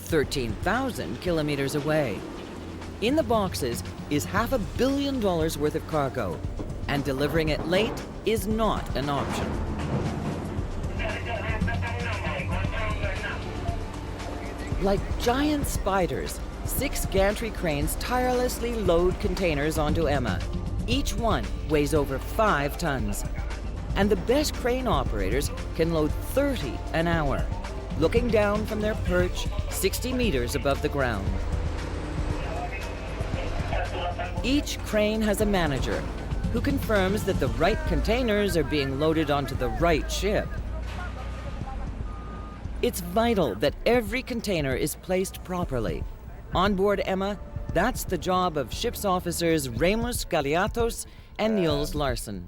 13,000 kilometers away. In the boxes is $500 million worth of cargo, and delivering it late is not an option. Like giant spiders, 6 gantry cranes tirelessly load containers onto Emma. Each one weighs over 5 tons. And the best crane operators can load 30 an hour, looking down from their perch 60 meters above the ground. Each crane has a manager who confirms that the right containers are being loaded onto the right ship. It's vital that every container is placed properly. On board Emma, that's the job of ship's officers Remus Galeatos and Niels Larsen.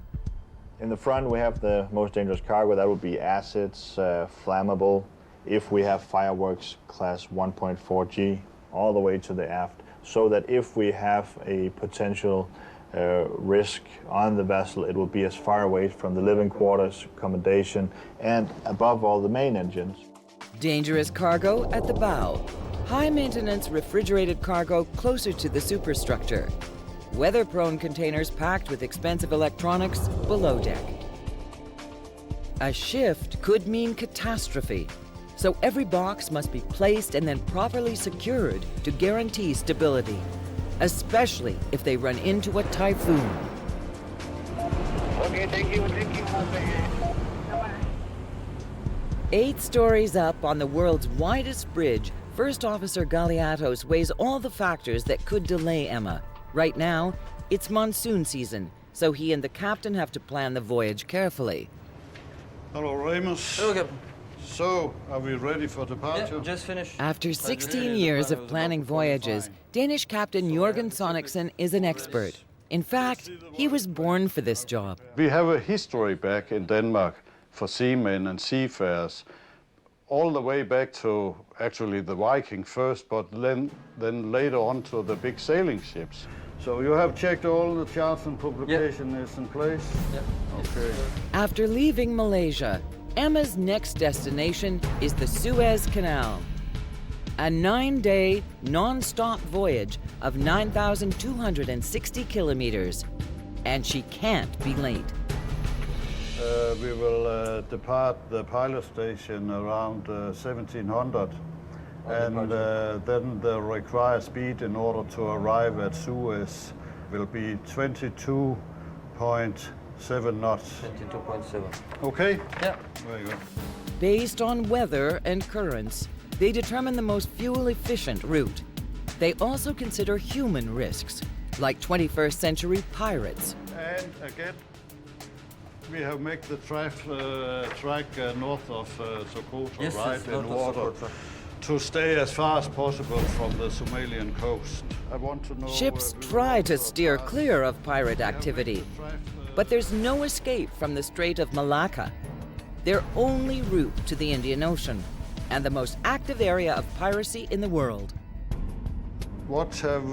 In the front, we have the most dangerous cargo. That would be acids, flammable. If we have fireworks, class 1.4G, all the way to the aft, so that if we have a potential risk on the vessel, it will be as far away from the living quarters, accommodation, and above all, the main engines. Dangerous cargo at the bow. High-maintenance refrigerated cargo closer to the superstructure. Weather-prone containers packed with expensive electronics below deck. A shift could mean catastrophe, so every box must be placed and then properly secured to guarantee stability, especially if they run into a typhoon. Okay, thank you. 8 stories up on the world's widest bridge, First Officer Galeatos weighs all the factors that could delay Emma. Right now, it's monsoon season, so he and the captain have to plan the voyage carefully. Hello, Ramos. Hello, Captain. So, are we ready for departure? Yeah, just finished. After 16 years of planning voyages, Danish captain Jørgen Sonicsen is an expert. In fact, he was born for this job. We have a history back in Denmark for seamen and seafarers, all the way back to actually the Viking first, but then later on to the big sailing ships. So you have checked all the charts and publication is in place? Yeah. Okay. After leaving Malaysia, Emma's next destination is the Suez Canal. A 9-day, non-stop voyage of 9,260 kilometers. And she can't be late. We will depart the pilot station around 1700. And then the required speed in order to arrive at Suez will be 22.7 knots. 22.7. Okay? Yeah. Very good. Based on weather and currents, they determine the most fuel-efficient route. They also consider human risks, like 21st century pirates. And again, we have made the track north of Socotra, right, in order to stay as far as possible from the Somalian coast. I want to know... Ships try to steer clear of pirate activity, but there's no escape from the Strait of Malacca, their only route to the Indian Ocean, and the most active area of piracy in the world. What have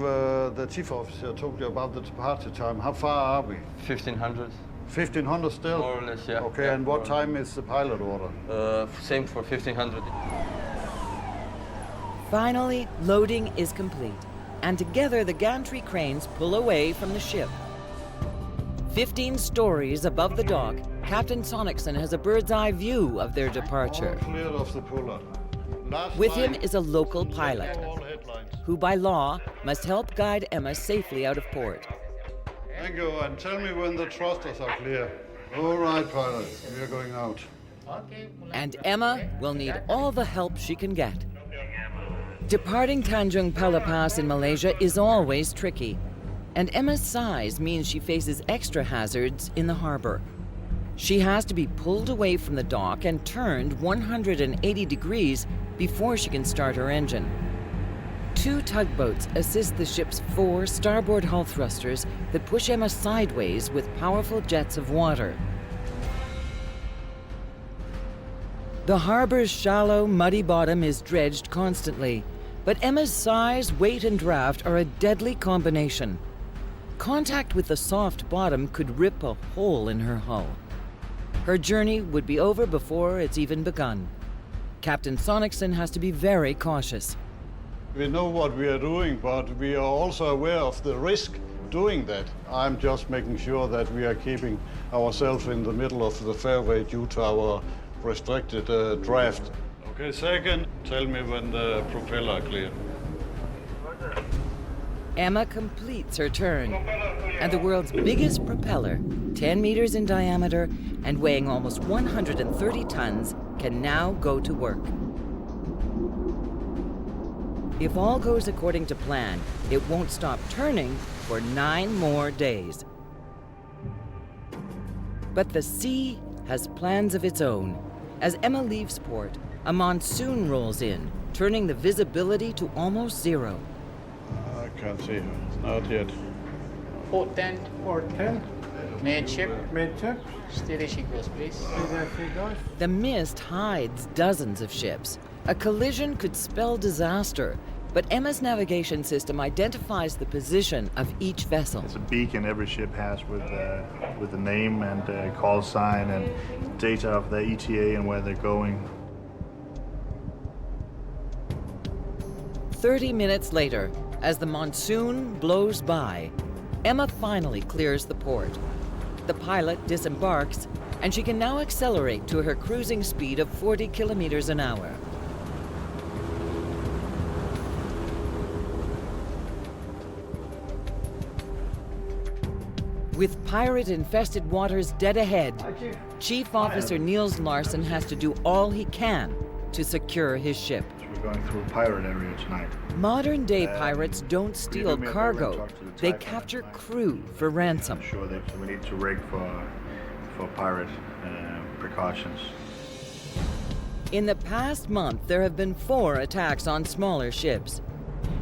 the chief officer told you about the departure time? How far are we? 1500. 1500 still? More or less, yeah. Okay, yeah, and what time is the pilot order? Same for 1500. Finally, loading is complete, and together the gantry cranes pull away from the ship. 15 stories above the dock, Captain Sonicsen has a bird's-eye view of their departure. Cleared off the puller. With him is a local pilot, who by law must help guide Emma safely out of port. Thank you, and tell me when the thrusters are clear. All right, pilot, we are going out. And Emma will need all the help she can get. Departing Tanjung Palapas in Malaysia is always tricky, and Emma's size means she faces extra hazards in the harbor. She has to be pulled away from the dock and turned 180 degrees before she can start her engine. 2 tugboats assist the ship's 4 starboard hull thrusters that push Emma sideways with powerful jets of water. The harbor's shallow, muddy bottom is dredged constantly, but Emma's size, weight, and draft are a deadly combination. Contact with the soft bottom could rip a hole in her hull. Her journey would be over before it's even begun. Captain Sonicsen has to be very cautious. We know what we are doing, but we are also aware of the risk doing that. I'm just making sure that we are keeping ourselves in the middle of the fairway due to our restricted draft. Okay, second, tell me when the propeller are clear. Emma completes her turn, and the world's biggest propeller, 10 meters in diameter and weighing almost 130 tons, can now go to work. If all goes according to plan, it won't stop turning for 9 more days. But the sea has plans of its own. As Emma leaves port, a monsoon rolls in, turning the visibility to almost zero. I can't see her. Not yet. Port 10. Port 10. Midship. Midship. Steady she goes, please. The mist hides dozens of ships. A collision could spell disaster, but Emma's navigation system identifies the position of each vessel. It's a beacon every ship has with the name and call sign and data of the ETA and where they're going. 30 minutes later, as the monsoon blows by, Emma finally clears the port. The pilot disembarks, and she can now accelerate to her cruising speed of 40 kilometers an hour. With pirate-infested waters dead ahead, Chief Officer Niels Larsen has to do all he can to secure his ship. We're going through a pirate area tonight. Modern-day pirates don't steal cargo. They capture crew for ransom. I'm sure that we need to rig for pirate precautions. In the past month, there have been 4 attacks on smaller ships.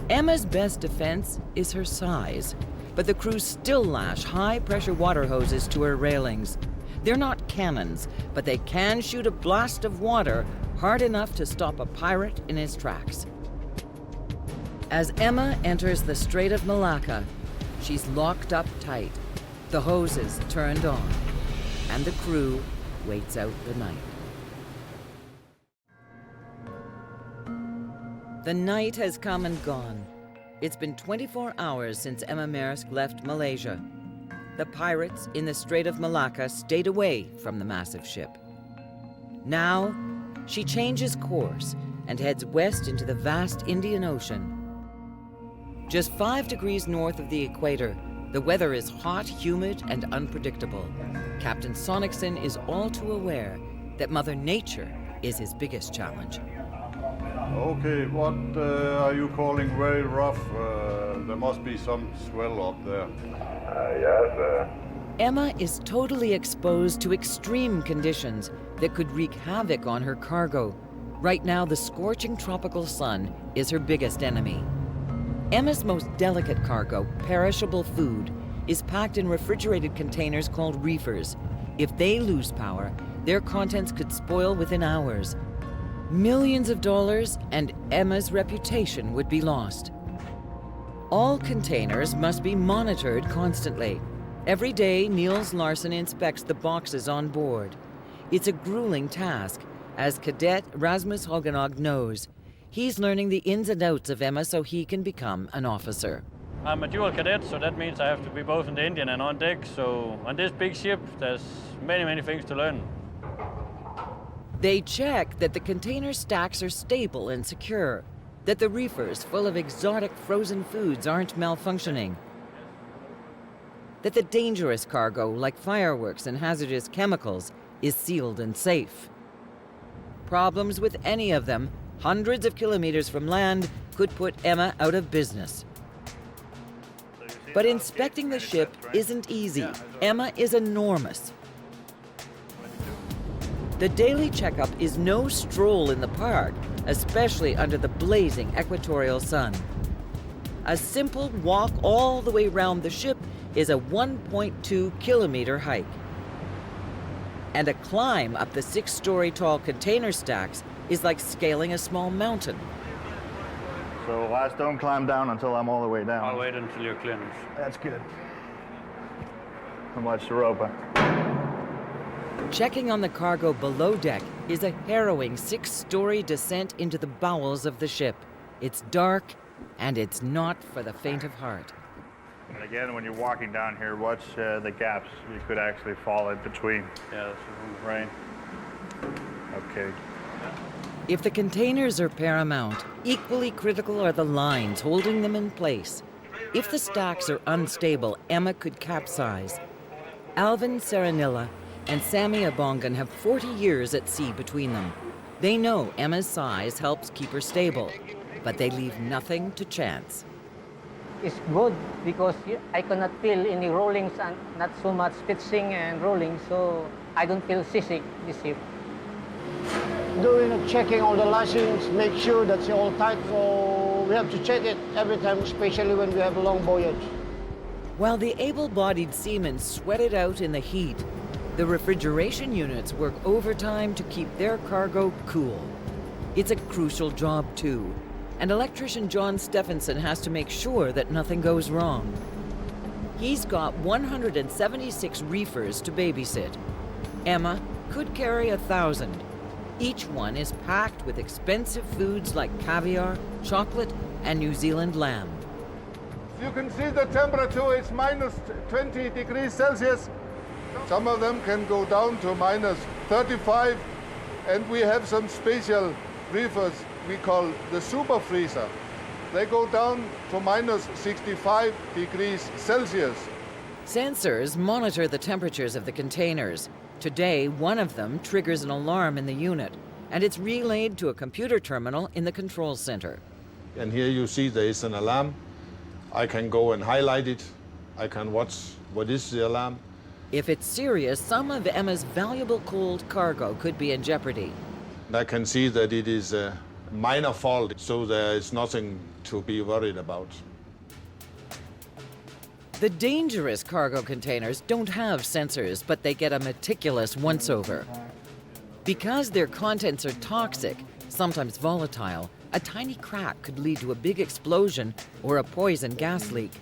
Emma's best defense is her size, but the crew still lash high-pressure water hoses to her railings. They're not cannons, but they can shoot a blast of water hard enough to stop a pirate in his tracks. As Emma enters the Strait of Malacca, she's locked up tight, the hoses turned on, and the crew waits out the night. The night has come and gone. It's been 24 hours since Emma Maersk left Malaysia. The pirates in the Strait of Malacca stayed away from the massive ship. Now, she changes course and heads west into the vast Indian Ocean. Just 5 degrees north of the equator, the weather is hot, humid, and unpredictable. Captain Sonicson is all too aware that Mother Nature is his biggest challenge. Okay, what are you calling very rough? There must be some swell up there. Yes. Emma is totally exposed to extreme conditions that could wreak havoc on her cargo. Right now, the scorching tropical sun is her biggest enemy. Emma's most delicate cargo, perishable food, is packed in refrigerated containers called reefers. If they lose power, their contents could spoil within hours. Millions of dollars and Emma's reputation would be lost. All containers must be monitored constantly. Every day, Niels Larsen inspects the boxes on board. It's a grueling task, as Cadet Rasmus Hogenog knows. He's learning the ins and outs of Emma so he can become an officer. I'm a dual cadet, so that means I have to be both in the Indian and on deck. So on this big ship, there's many things to learn. They check that the container stacks are stable and secure, that the reefers full of exotic frozen foods aren't malfunctioning, that the dangerous cargo, like fireworks and hazardous chemicals, is sealed and safe. Problems with any of them, hundreds of kilometers from land, could put Emma out of business. But inspecting the ship isn't easy. Emma is enormous. The daily checkup is no stroll in the park, especially under the blazing equatorial sun. A simple walk all the way around the ship is a 1.2-kilometer hike. And a climb up the 6-story tall container stacks is like scaling a small mountain. So Lars, don't climb down until I'm all the way down. I'll wait until you're clear. That's good. How much the rope? Checking on the cargo below deck is a harrowing 6-story descent into the bowels of the ship. It's dark, and it's not for the faint of heart. And again, when you're walking down here, watch the gaps. You could actually fall in between. Yeah, that's right. Okay. If the containers are paramount, equally critical are the lines holding them in place. If the stacks are unstable, Emma could capsize. Alvin Serenilla and Sammy Abongan have 40 years at sea between them. They know Emma's size helps keep her stable, but they leave nothing to chance. It's good because I cannot feel any rollings and not so much pitching and rolling, so I don't feel seasick this ship. Doing checking all the lashings, make sure that's all tight, so we have to check it every time, especially when we have a long voyage. While the able-bodied seamen sweat it out in the heat, the refrigeration units work overtime to keep their cargo cool. It's a crucial job, too, and electrician John Stephenson has to make sure that nothing goes wrong. He's got 176 reefers to babysit. Emma could carry 1,000. Each one is packed with expensive foods like caviar, chocolate, and New Zealand lamb. You can see the temperature is minus 20 degrees Celsius. Some of them can go down to minus 35, and we have some special reefers we call the super freezer. They go down to minus 65 degrees Celsius. Sensors monitor the temperatures of the containers. Today, one of them triggers an alarm in the unit, and it's relayed to a computer terminal in the control center. And here you see there is an alarm. I can go and highlight it. I can watch what is the alarm. If it's serious, some of Emma's valuable cold cargo could be in jeopardy. I can see that it is a minor fault, so there is nothing to be worried about. The dangerous cargo containers don't have sensors, but they get a meticulous once-over. Because their contents are toxic, sometimes volatile, a tiny crack could lead to a big explosion or a poison gas leak.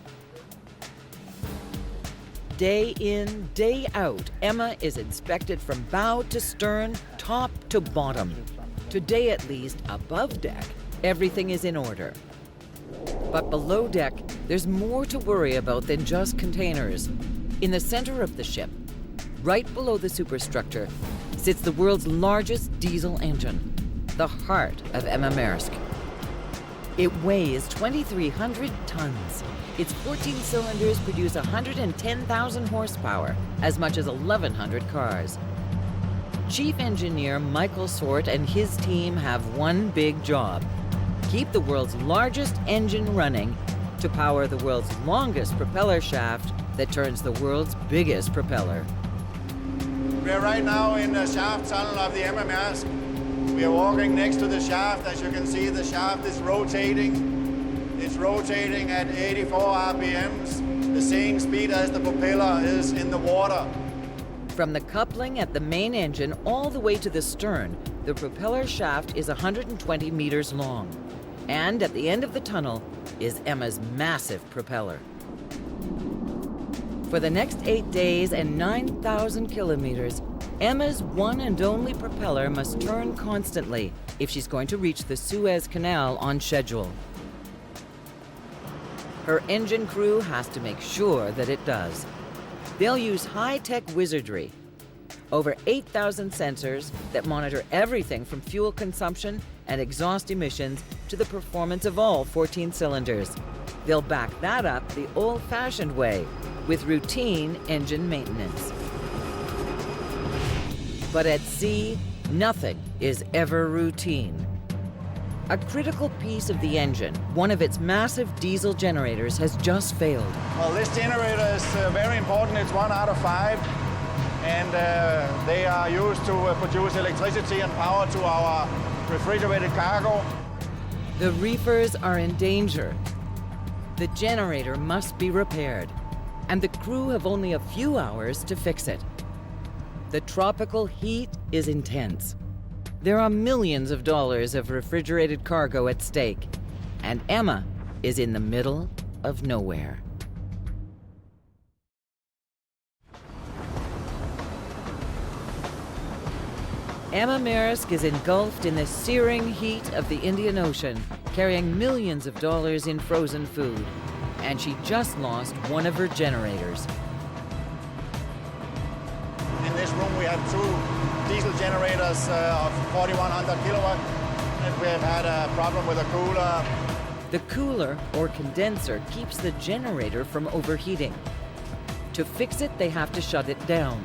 Day in, day out, Emma is inspected from bow to stern, top to bottom. Today at least, above deck, everything is in order. But below deck, there's more to worry about than just containers. In the center of the ship, right below the superstructure, sits the world's largest diesel engine, the heart of Emma Maersk. It weighs 2,300 tons. Its 14 cylinders produce 110,000 horsepower, as much as 1,100 cars. Chief Engineer Michael Swart and his team have one big job: keep the world's largest engine running to power the world's longest propeller shaft that turns the world's biggest propeller. We are right now in the shaft tunnel of the Emma Maersk. We are walking next to the shaft. As you can see, the shaft is rotating. It's rotating at 84 RPMs, the same speed as the propeller is in the water. From the coupling at the main engine all the way to the stern, the propeller shaft is 120 meters long. And at the end of the tunnel is Emma's massive propeller. For the next 8 days and 9,000 kilometers, Emma's one and only propeller must turn constantly if she's going to reach the Suez Canal on schedule. Her engine crew has to make sure that it does. They'll use high-tech wizardry. Over 8,000 sensors that monitor everything from fuel consumption and exhaust emissions to the performance of all 14 cylinders. They'll back that up the old-fashioned way, with routine engine maintenance. But at sea, nothing is ever routine. A critical piece of the engine, one of its massive diesel generators, has just failed. Well, this generator is very important. It's 1 out of 5. And they are used to produce electricity and power to our refrigerated cargo. The reefers are in danger. The generator must be repaired, and the crew have only a few hours to fix it. The tropical heat is intense. There are millions of dollars of refrigerated cargo at stake, and Emma is in the middle of nowhere. Emma Maersk is engulfed in the searing heat of the Indian Ocean, carrying millions of dollars in frozen food, and she just lost one of her generators. In this room we have 2 diesel generators of 4,100 kilowatt, and we have had a problem with a cooler. The cooler, or condenser, keeps the generator from overheating. To fix it, they have to shut it down.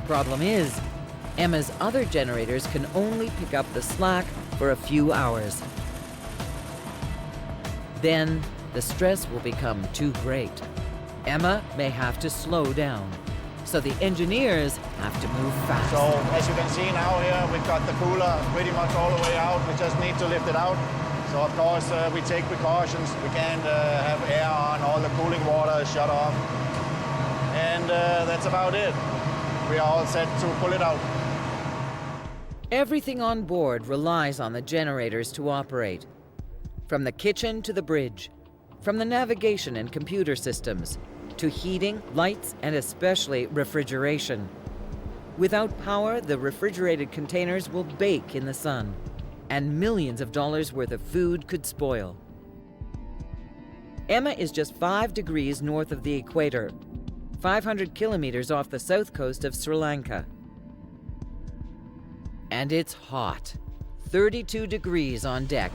Problem is, Emma's other generators can only pick up the slack for a few hours. Then, the stress will become too great. Emma may have to slow down, so the engineers have to move fast. So, as you can see now here, we've got the cooler pretty much all the way out. We just need to lift it out. So, of course, we take precautions. We can't have air on, all the cooling water is shut off. And that's about it. We are all set to pull it out. Everything on board relies on the generators to operate. From the kitchen to the bridge, from the navigation and computer systems, to heating, lights, and especially refrigeration. Without power, the refrigerated containers will bake in the sun, and millions of dollars worth of food could spoil. Emma is just 5 degrees north of the equator, 500 kilometers off the south coast of Sri Lanka. And it's hot, 32 degrees on deck,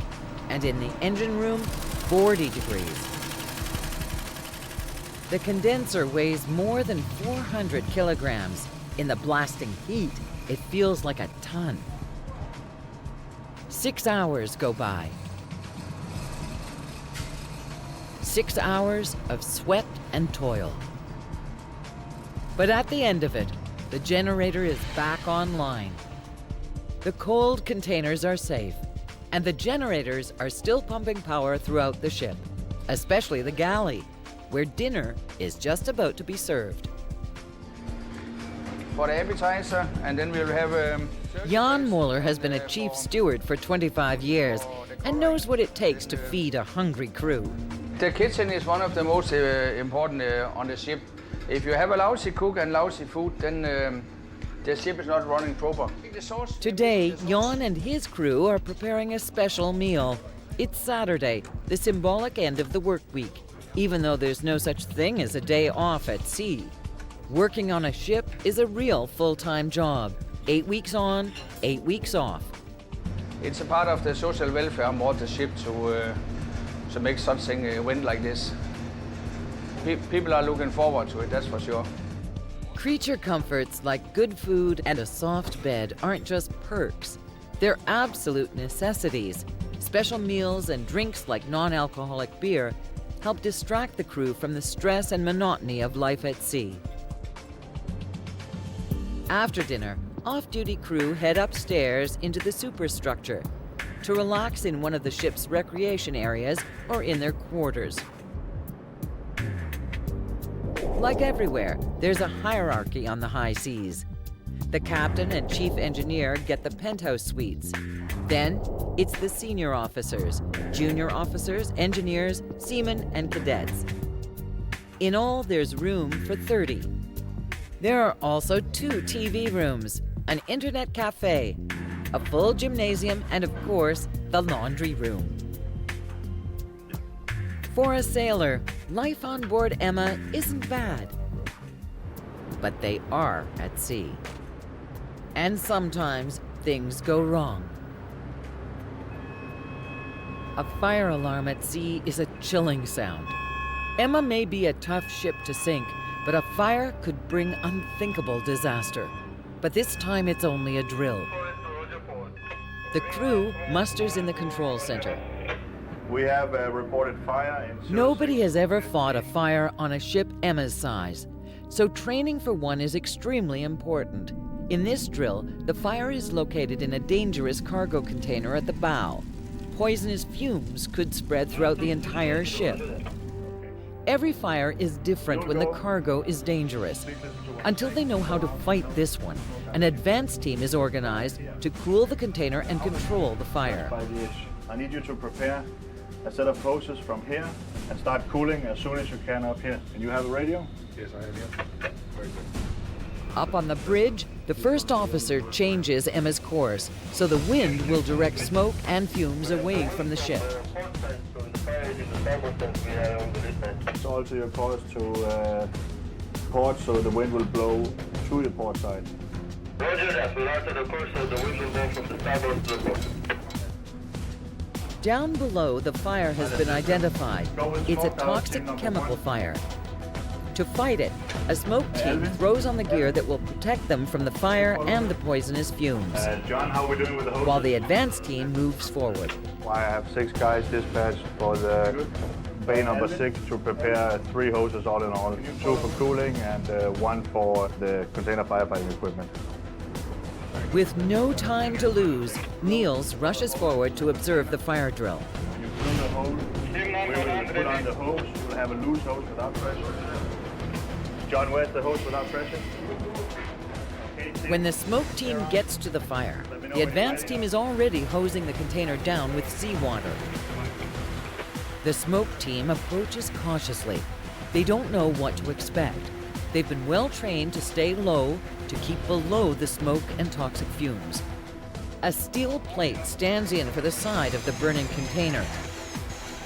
and in the engine room, 40 degrees. The condenser weighs more than 400 kilograms. In the blasting heat, it feels like a ton. 6 hours go by. 6 hours of sweat and toil. But at the end of it, the generator is back online. The cold containers are safe, and the generators are still pumping power throughout the ship, especially the galley, where dinner is just about to be served. For the appetizer, and then we'll have Jan Moller has been a chief steward for 25 years and knows what it takes to feed a hungry crew. The kitchen is one of the most important on the ship. If you have a lousy cook and lousy food, then the ship is not running proper. Today, Jan and his crew are preparing a special meal. It's Saturday, the symbolic end of the work week, even though there's no such thing as a day off at sea. Working on a ship is a real full-time job. 8 weeks on, 8 weeks off. It's a part of the social welfare on board the ship to make something win like this. People are looking forward to it, that's for sure. Creature comforts like good food and a soft bed aren't just perks. They're absolute necessities. Special meals and drinks like non-alcoholic beer help distract the crew from the stress and monotony of life at sea. After dinner, off-duty crew head upstairs into the superstructure to relax in one of the ship's recreation areas or in their quarters. Like everywhere, there's a hierarchy on the high seas. The captain and chief engineer get the penthouse suites. Then, it's the senior officers, junior officers, engineers, seamen, and cadets. In all, there's room for 30. There are also 2 TV rooms, an internet cafe, a full gymnasium, and of course, the laundry room. For a sailor, life on board Emma isn't bad. But they are at sea. And sometimes things go wrong. A fire alarm at sea is a chilling sound. Emma may be a tough ship to sink, but a fire could bring unthinkable disaster. But this time it's only a drill. The crew musters in the control center. We have a reported fire in... Nobody has ever fought a fire on a ship Emma's size, so training for one is extremely important. In this drill, the fire is located in a dangerous cargo container at the bow. Poisonous fumes could spread throughout the entire ship. Every fire is different when the cargo is dangerous. Until they know how to fight this one, an advance team is organized to cool the container and control the fire. I need you to prepare a set of hoses from here and start cooling as soon as you can up here. And you have a radio? Yes, I have, yeah. Very good. Up on the bridge, the first officer changes Emma's course, so the wind will direct smoke and fumes away from the ship. It's also your course to port, so the wind will blow to the port side. Roger that. We'll alter the course so the wind will go from the starboard to the port. Down below, the fire has been identified. It's a toxic chemical fire. To fight it, a smoke team throws on the gear that will protect them from the fire and the poisonous fumes. John, how are we doing with the hoses? While the advance team moves forward. I have 6 guys dispatched for the bay number 6 to prepare 3 hoses all in all. 2 for cooling and 1 for the container firefighting equipment. With no time to lose, Niels rushes forward to observe the fire drill. You put on the hose, we will put on the hose, you'll have a loose hose without pressure. John, where's the hose without pressure? When the smoke team gets to the fire, the advance team is already hosing the container down with seawater. The smoke team approaches cautiously. They don't know what to expect. They've been well trained to stay low, to keep below the smoke and toxic fumes. A steel plate stands in for the side of the burning container.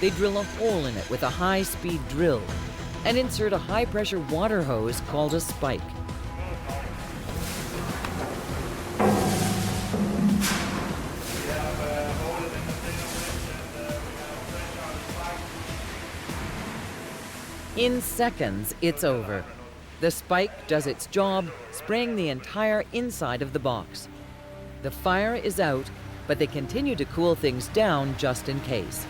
They drill a hole in it with a high-speed drill and insert a high-pressure water hose called a spike. In seconds, it's over. The spike does its job, spraying the entire inside of the box. The fire is out, but they continue to cool things down just in case.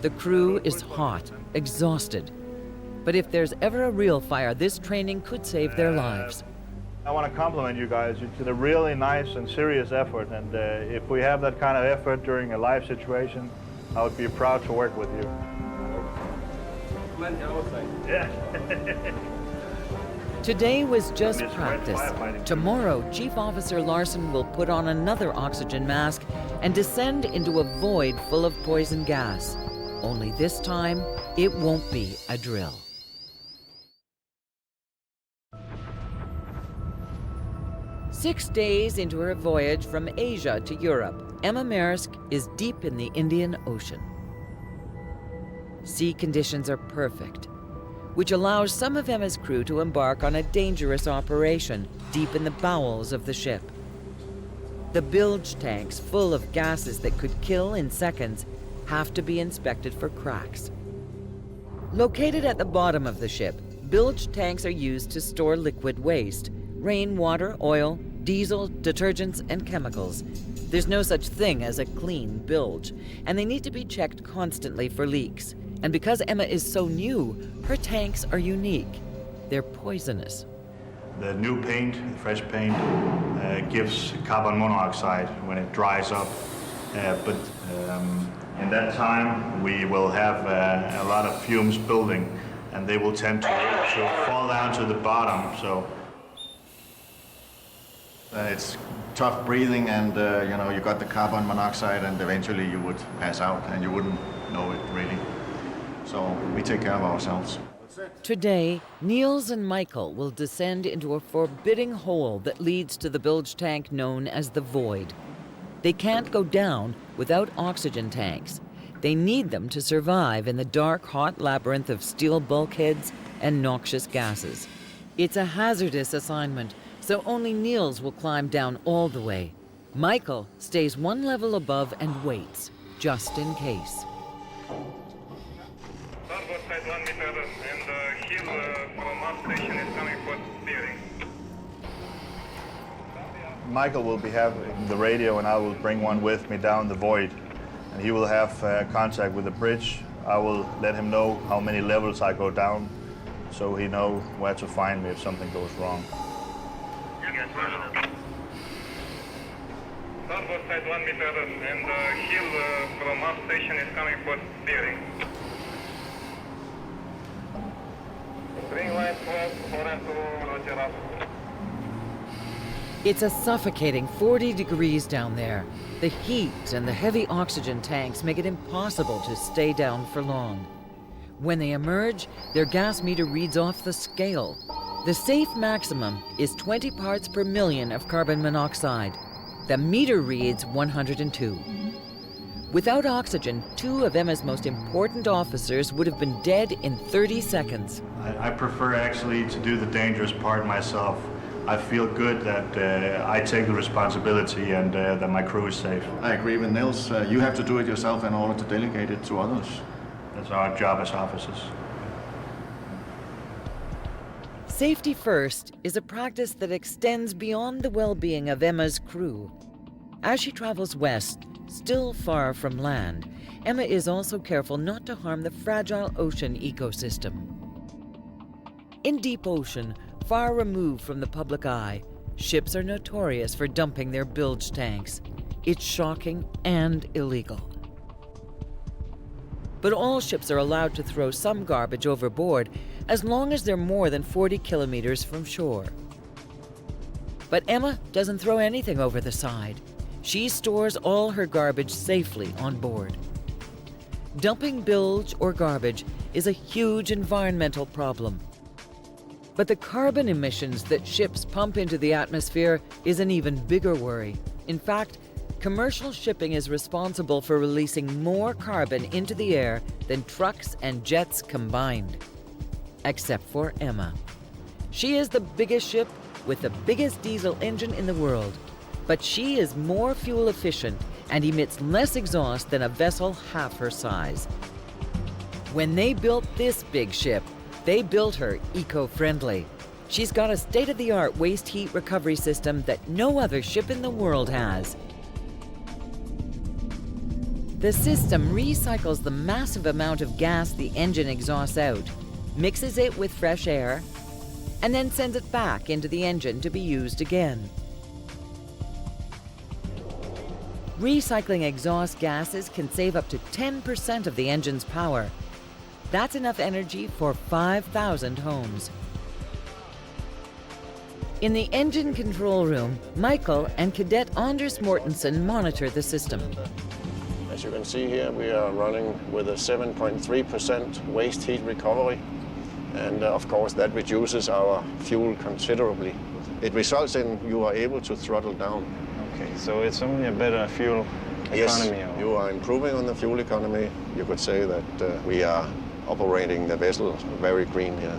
The crew is hot, exhausted. But if there's ever a real fire, this training could save their lives. I want to compliment you guys. You did a really nice and serious effort, and if we have that kind of effort during a live situation, I would be proud to work with you. Yeah. Today was just practice. Tomorrow, Chief Officer Larson will put on another oxygen mask and descend into a void full of poison gas. Only this time, it won't be a drill. Six days into her voyage from Asia to Europe, Emma Maersk is deep in the Indian Ocean. Sea conditions are perfect, which allows some of Emma's crew to embark on a dangerous operation deep in the bowels of the ship. The bilge tanks, full of gases that could kill in seconds, have to be inspected for cracks. Located at the bottom of the ship, bilge tanks are used to store liquid waste, rainwater, oil, diesel, detergents, and chemicals. There's no such thing as a clean bilge, and they need to be checked constantly for leaks. And because Emma is so new, her tanks are unique. They're poisonous. The new paint, the fresh paint, gives carbon monoxide when it dries up. But in that time, we will have a lot of fumes building, and they will tend to fall down to the bottom. So it's tough breathing, and you got the carbon monoxide, and eventually you would pass out, and you wouldn't know it really. So we take care of ourselves. Today, Niels and Michael will descend into a forbidding hole that leads to the bilge tank known as the Void. They can't go down without oxygen tanks. They need them to survive in the dark, hot labyrinth of steel bulkheads and noxious gases. It's a hazardous assignment, so only Niels will climb down all the way. Michael stays one level above and waits, just in case. Starboard side 1 meter, and heel from up station is coming for steering. Michael will be having the radio, and I will bring one with me down the void. And he will have contact with the bridge. I will let him know how many levels I go down, so he knows where to find me if something goes wrong. Starboard side 1 meter, and heel from up station is coming for steering. Green light 12, 4 and 2, roger up. It's a suffocating 40 degrees down there. The heat and the heavy oxygen tanks make it impossible to stay down for long. When they emerge, their gas meter reads off the scale. The safe maximum is 20 parts per million of carbon monoxide. The meter reads 102. Without oxygen, 2 of Emma's most important officers would have been dead in 30 seconds. I prefer actually to do the dangerous part myself. I feel good that I take the responsibility and that my crew is safe. I agree with Niels. You have to do it yourself in order to delegate it to others. That's our job as officers. Safety first is a practice that extends beyond the well-being of Emma's crew. As she travels west, still far from land, Emma is also careful not to harm the fragile ocean ecosystem. In deep ocean, far removed from the public eye, ships are notorious for dumping their bilge tanks. It's shocking and illegal. But all ships are allowed to throw some garbage overboard as long as they're more than 40 kilometers from shore. But Emma doesn't throw anything over the side. She stores all her garbage safely on board. Dumping bilge or garbage is a huge environmental problem. But the carbon emissions that ships pump into the atmosphere is an even bigger worry. In fact, commercial shipping is responsible for releasing more carbon into the air than trucks and jets combined. Except for Emma. She is the biggest ship with the biggest diesel engine in the world. But she is more fuel efficient and emits less exhaust than a vessel half her size. When they built this big ship, they built her eco-friendly. She's got a state-of-the-art waste heat recovery system that no other ship in the world has. The system recycles the massive amount of gas the engine exhausts out, mixes it with fresh air, and then sends it back into the engine to be used again. Recycling exhaust gases can save up to 10% of the engine's power. That's enough energy for 5,000 homes. In the engine control room, Michael and Cadet Anders Mortensen monitor the system. As you can see here, we are running with a 7.3% waste heat recovery. And of course, that reduces our fuel considerably. It results in you are able to throttle down. Okay, so it's only a better fuel economy? Yes, you are improving on the fuel economy. You could say that we are operating the vessel very green here.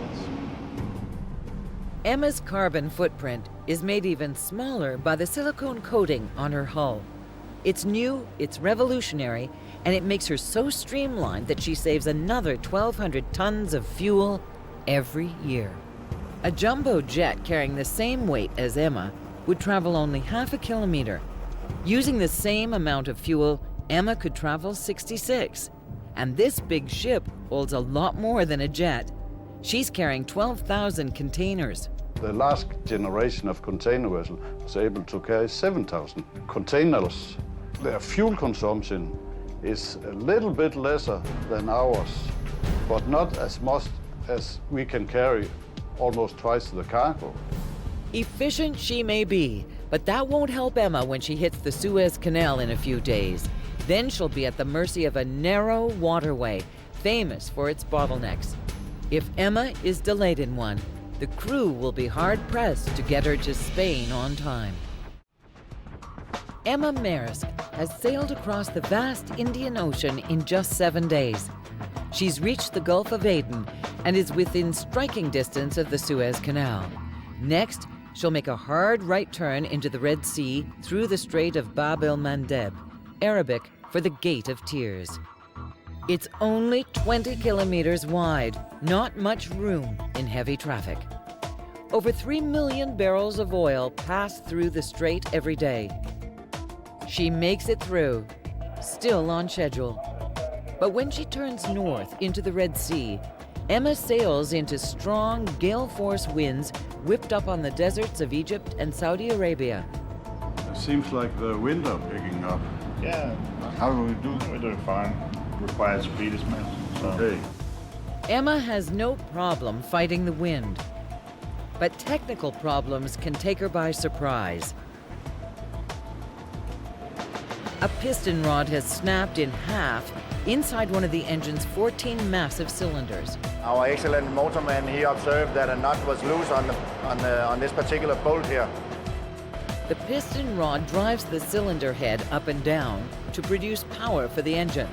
Emma's carbon footprint is made even smaller by the silicone coating on her hull. It's new, it's revolutionary, and it makes her so streamlined that she saves another 1,200 tons of fuel every year. A jumbo jet carrying the same weight as Emma would travel only half a kilometer. Using the same amount of fuel, Emma could travel 66. And this big ship holds a lot more than a jet. She's carrying 12,000 containers. The last generation of container vessel was able to carry 7,000 containers. Their fuel consumption is a little bit lesser than ours, but not as much as we can carry almost twice the cargo. Efficient she may be, but that won't help Emma when she hits the Suez Canal in a few days. Then she'll be at the mercy of a narrow waterway, famous for its bottlenecks. If Emma is delayed in one, the crew will be hard-pressed to get her to Spain on time. Emma Maersk has sailed across the vast Indian Ocean in just 7 days. She's reached the Gulf of Aden and is within striking distance of the Suez Canal. Next, she'll make a hard right turn into the Red Sea through the Strait of Bab el-Mandeb, Arabic for the Gate of Tears. It's only 20 kilometers wide, not much room in heavy traffic. Over 3 million barrels of oil pass through the strait every day. She makes it through, still on schedule. But when she turns north into the Red Sea, Emma sails into strong gale-force winds whipped up on the deserts of Egypt and Saudi Arabia. It seems like the wind are picking up. Yeah. How do we do? We do it fine. Required speed is met. So. Okay. Emma has no problem fighting the wind, but technical problems can take her by surprise. A piston rod has snapped in half inside one of the engine's 14 massive cylinders. Our excellent motorman, he observed that a nut was loose on this particular bolt here. The piston rod drives the cylinder head up and down to produce power for the engine.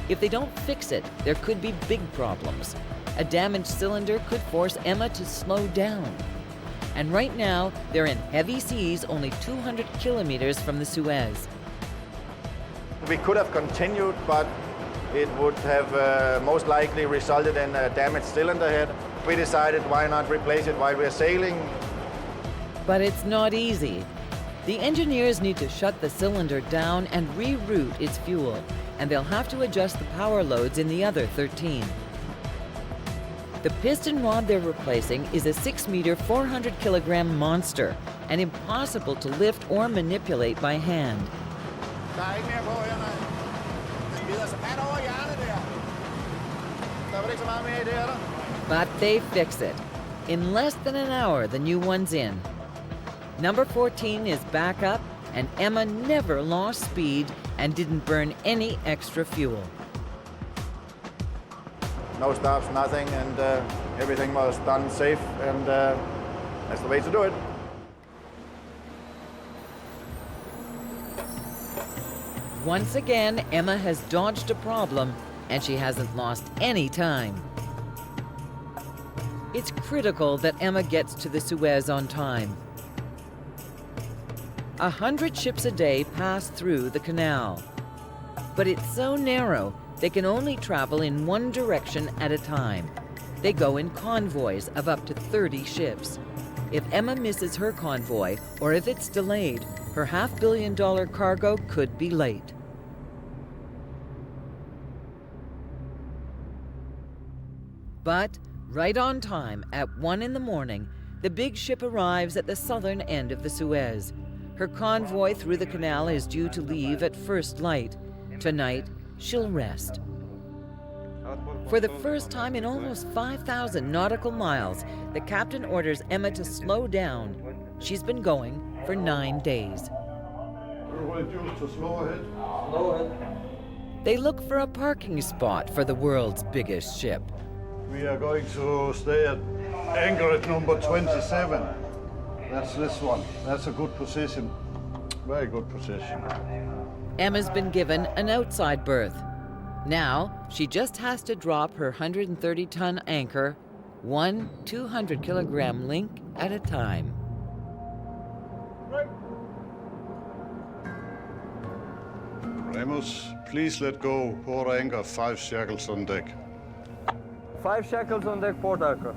If they don't fix it, there could be big problems. A damaged cylinder could force Emma to slow down. And right now, they're in heavy seas only 200 kilometers from the Suez. We could have continued, but it would have most likely resulted in a damaged cylinder head. We decided why not replace it while we're sailing. But it's not easy. The engineers need to shut the cylinder down and reroute its fuel, and they'll have to adjust the power loads in the other 13. The piston rod they're replacing is a 6-meter, 400-kilogram monster, and impossible to lift or manipulate by hand. But they fix it. In less than an hour, the new one's in. Number 14 is back up, and Emma never lost speed and didn't burn any extra fuel. No stops, nothing, and everything was done safe, and that's the way to do it. Once again, Emma has dodged a problem, and she hasn't lost any time. It's critical that Emma gets to the Suez on time. 100 ships a day pass through the canal. But it's so narrow, they can only travel in one direction at a time. They go in convoys of up to 30 ships. If Emma misses her convoy, or if it's delayed, her $500 million cargo could be late. But right on time, at 1 in the morning, the big ship arrives at the southern end of the Suez. Her convoy through the canal is due to leave at first light. Tonight, she'll rest. For the first time in almost 5,000 nautical miles, the captain orders Emma to slow down. She's been going for 9 days. They look for a parking spot for the world's biggest ship. We are going to stay at anchor at number 27. That's this one. That's a good position. Very good position. Emma's been given an outside berth. Now, she just has to drop her 130-ton anchor, one 200-kilogram link at a time. Remus, please let go. Port anchor, 5 shackles on deck. 5 shackles on deck, port anchor.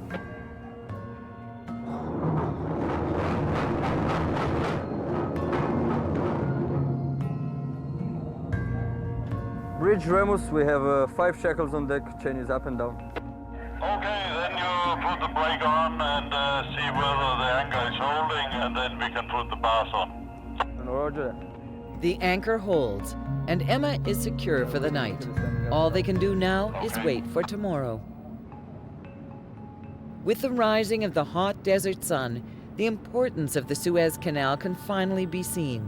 Bridge Remus, we have 5 shackles on deck, chain is up and down. Okay, then you put the brake on and see whether the anchor is holding, and then we can put the bars on. And roger. The anchor holds, and Emma is secure for the night. All they can do now is wait for tomorrow. With the rising of the hot desert sun, the importance of the Suez Canal can finally be seen.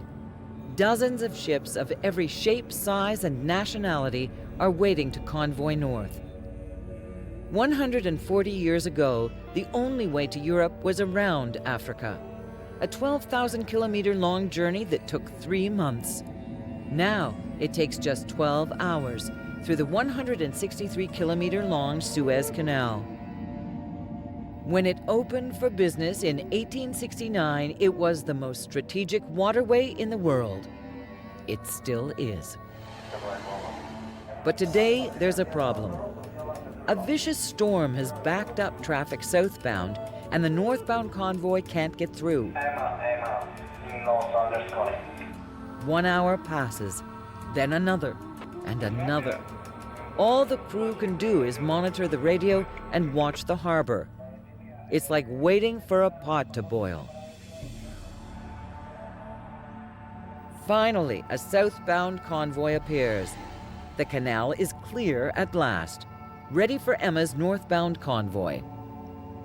Dozens of ships of every shape, size, and nationality are waiting to convoy north. 140 years ago, the only way to Europe was around Africa, a 12,000-kilometer-long journey that took 3 months. Now, it takes just 12 hours through the 163-kilometer-long Suez Canal. When it opened for business in 1869, it was the most strategic waterway in the world. It still is. But today, there's a problem. A vicious storm has backed up traffic southbound, and the northbound convoy can't get through. 1 hour passes, then another, and another. All the crew can do is monitor the radio and watch the harbor. It's like waiting for a pot to boil. Finally, a southbound convoy appears. The canal is clear at last, ready for Emma's northbound convoy.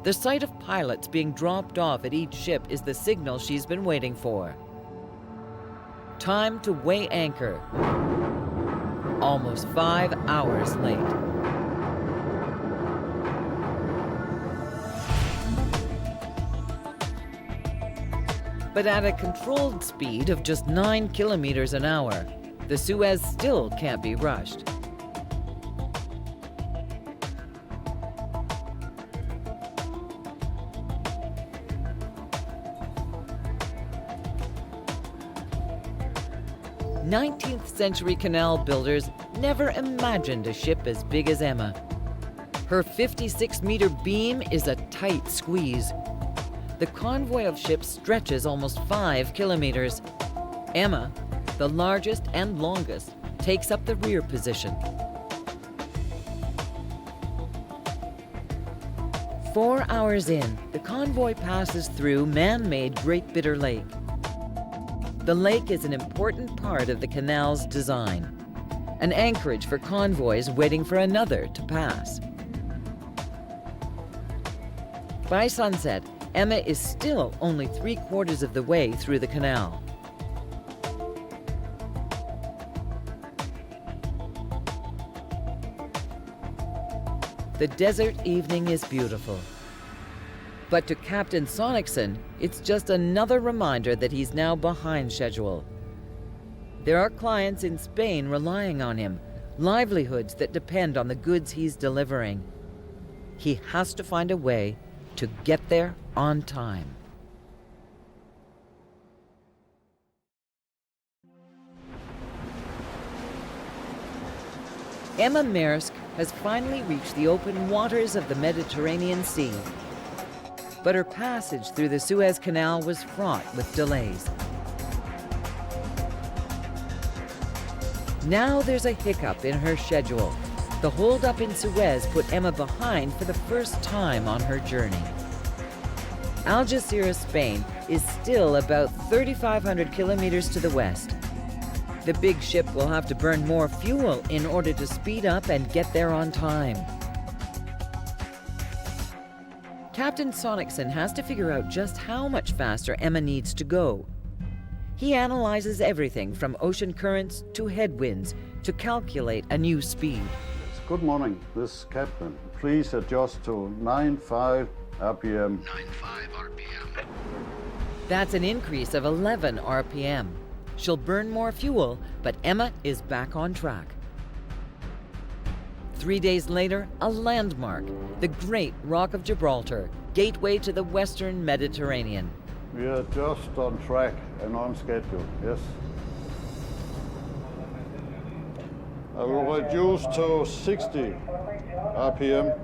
The sight of pilots being dropped off at each ship is the signal she's been waiting for. Time to weigh anchor. Almost 5 hours late. But at a controlled speed of just 9 kilometers an hour, the Suez still can't be rushed. Nineteenth-century canal builders never imagined a ship as big as Emma. Her 56-meter beam is a tight squeeze. The convoy of ships stretches almost 5 kilometers. Emma, the largest and longest, takes up the rear position. 4 hours in, the convoy passes through man-made Great Bitter Lake. The lake is an important part of the canal's design, an anchorage for convoys waiting for another to pass. By sunset, Emma is still only 3/4 of the way through the canal. The desert evening is beautiful. But to Captain Sonicson, it's just another reminder that he's now behind schedule. There are clients in Spain relying on him, livelihoods that depend on the goods he's delivering. He has to find a way to get there on time. Emma Maersk has finally reached the open waters of the Mediterranean Sea. But her passage through the Suez Canal was fraught with delays. Now there's a hiccup in her schedule. The holdup in Suez put Emma behind for the first time on her journey. Algeciras, Spain, is still about 3,500 kilometers to the west. The big ship will have to burn more fuel in order to speed up and get there on time. Captain Sonicson has to figure out just how much faster Emma needs to go. He analyzes everything from ocean currents to headwinds to calculate a new speed. Good morning, this is Captain. Please adjust to 9.5 RPM. 9.5 RPM. That's an increase of 11 RPM. She'll burn more fuel, but Emma is back on track. 3 days later, a landmark, the Great Rock of Gibraltar, gateway to the Western Mediterranean. We are just on track and on schedule, yes. I will reduce to 60 RPM.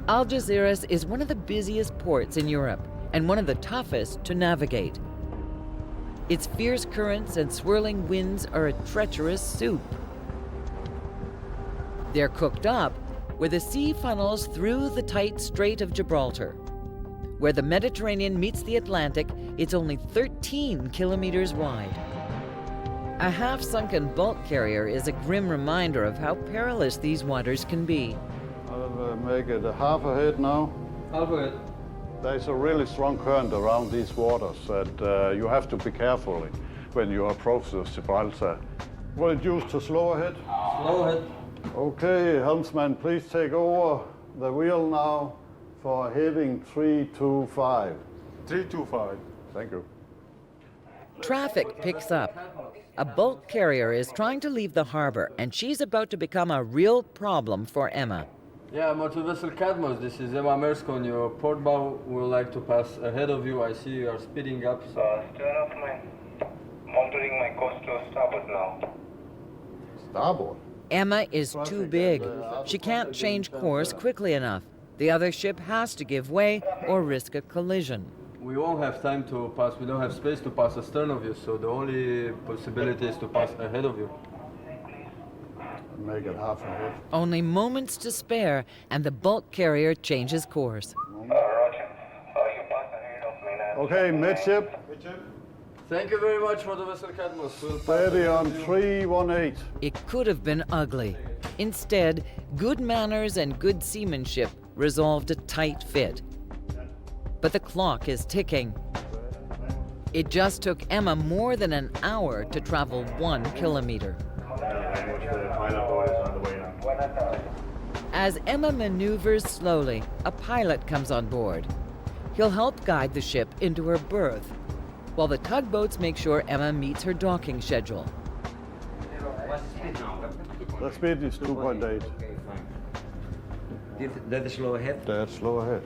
Algeciras is one of the busiest ports in Europe and one of the toughest to navigate. Its fierce currents and swirling winds are a treacherous soup. They're cooked up where the sea funnels through the tight Strait of Gibraltar. Where the Mediterranean meets the Atlantic, it's only 13 kilometers wide. A half-sunken bulk carrier is a grim reminder of how perilous these waters can be. I'll make it a half ahead now. Half ahead. There's a really strong current around these waters, and you have to be careful when you approach the Gibraltar. Reduce to slow ahead. Slow ahead. Okay, helmsman, please take over the wheel now for heading 325. 325. Thank you. Traffic picks up. A bulk carrier is trying to leave the harbor, and she's about to become a real problem for Emma. Yeah, motor vessel Cadmus, this is Emma Maersk on your port bow. We would like to pass ahead of you. I see you are speeding up. So. Turn off monitoring my course to starboard now. Starboard? Emma is too big. She can't change course quickly enough. The other ship has to give way or risk a collision. We won't have time to pass. We don't have space to pass astern of you, so the only possibility is to pass ahead of you. Make it half ahead. Only moments to spare, and the bulk carrier changes course. Roger. You pass ahead of me now. Okay, midship. Thank you very much for the vessel Cadmus. Steady on 318. It could have been ugly. Instead, good manners and good seamanship resolved a tight fit. But the clock is ticking. It just took Emma more than an hour to travel 1 kilometer. As Emma maneuvers slowly, a pilot comes on board. He'll help guide the ship into her berth, while the tugboats make sure Emma meets her docking schedule. The speed is 2.8. That's slow ahead? That's slow ahead.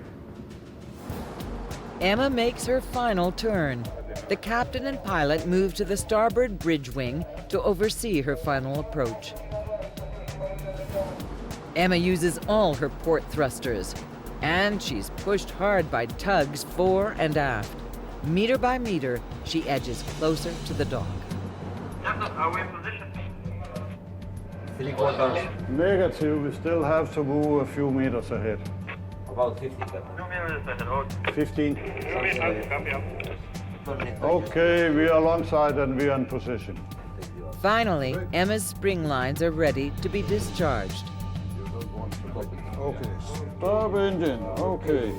Emma makes her final turn. The captain and pilot move to the starboard bridge wing to oversee her final approach. Emma uses all her port thrusters, and she's pushed hard by tugs fore and aft. Meter by meter, she edges closer to the dock. Are we in position? 3/4. Negative, we still have to move a few meters ahead. About 50. 2 meters ahead. 15. Copy up. Okay, we are alongside and we are in position. Finally, Emma's spring lines are ready to be discharged. Okay, stop engine, okay.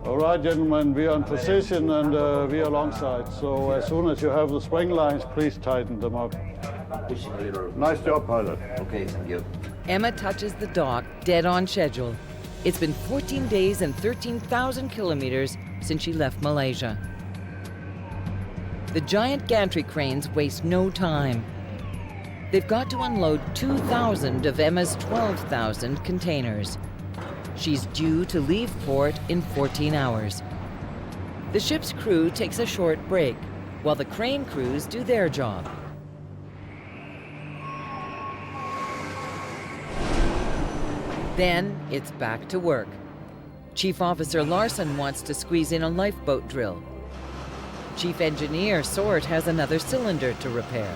All right, gentlemen, we are in position and we are alongside. So as soon as you have the spring lines, please tighten them up. Pushing a little. Nice job, pilot. Okay, thank you. Emma touches the dock dead on schedule. It's been 14 days and 13,000 kilometers since she left Malaysia. The giant gantry cranes waste no time. They've got to unload 2,000 of Emma's 12,000 containers. She's due to leave port in 14 hours. The ship's crew takes a short break, while the crane crews do their job. Then it's back to work. Chief Officer Larson wants to squeeze in a lifeboat drill. Chief Engineer Sword has another cylinder to repair.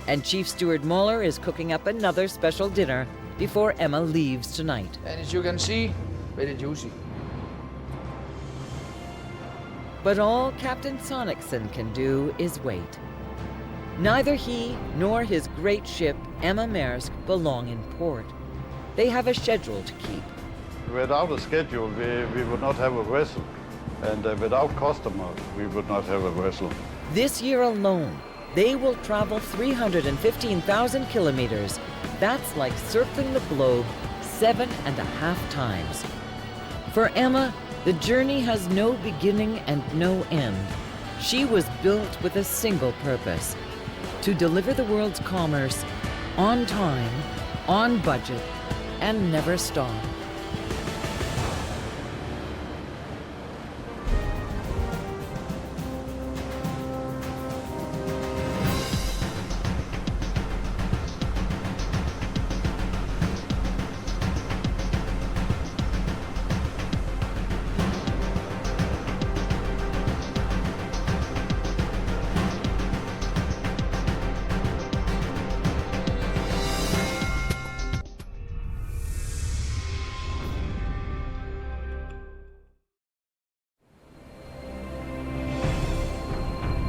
And Chief Steward Muller is cooking up another special dinner before Emma leaves tonight. And as you can see, very juicy. But all Captain Sonicson can do is wait. Neither he nor his great ship, Emma Maersk, belong in port. They have a schedule to keep. Without a schedule, we would not have a vessel. And without customers, we would not have a vessel. This year alone, they will travel 315,000 kilometers. That's like circling the globe 7.5 times. For Emma, the journey has no beginning and no end. She was built with a single purpose: to deliver the world's commerce on time, on budget, and never stop.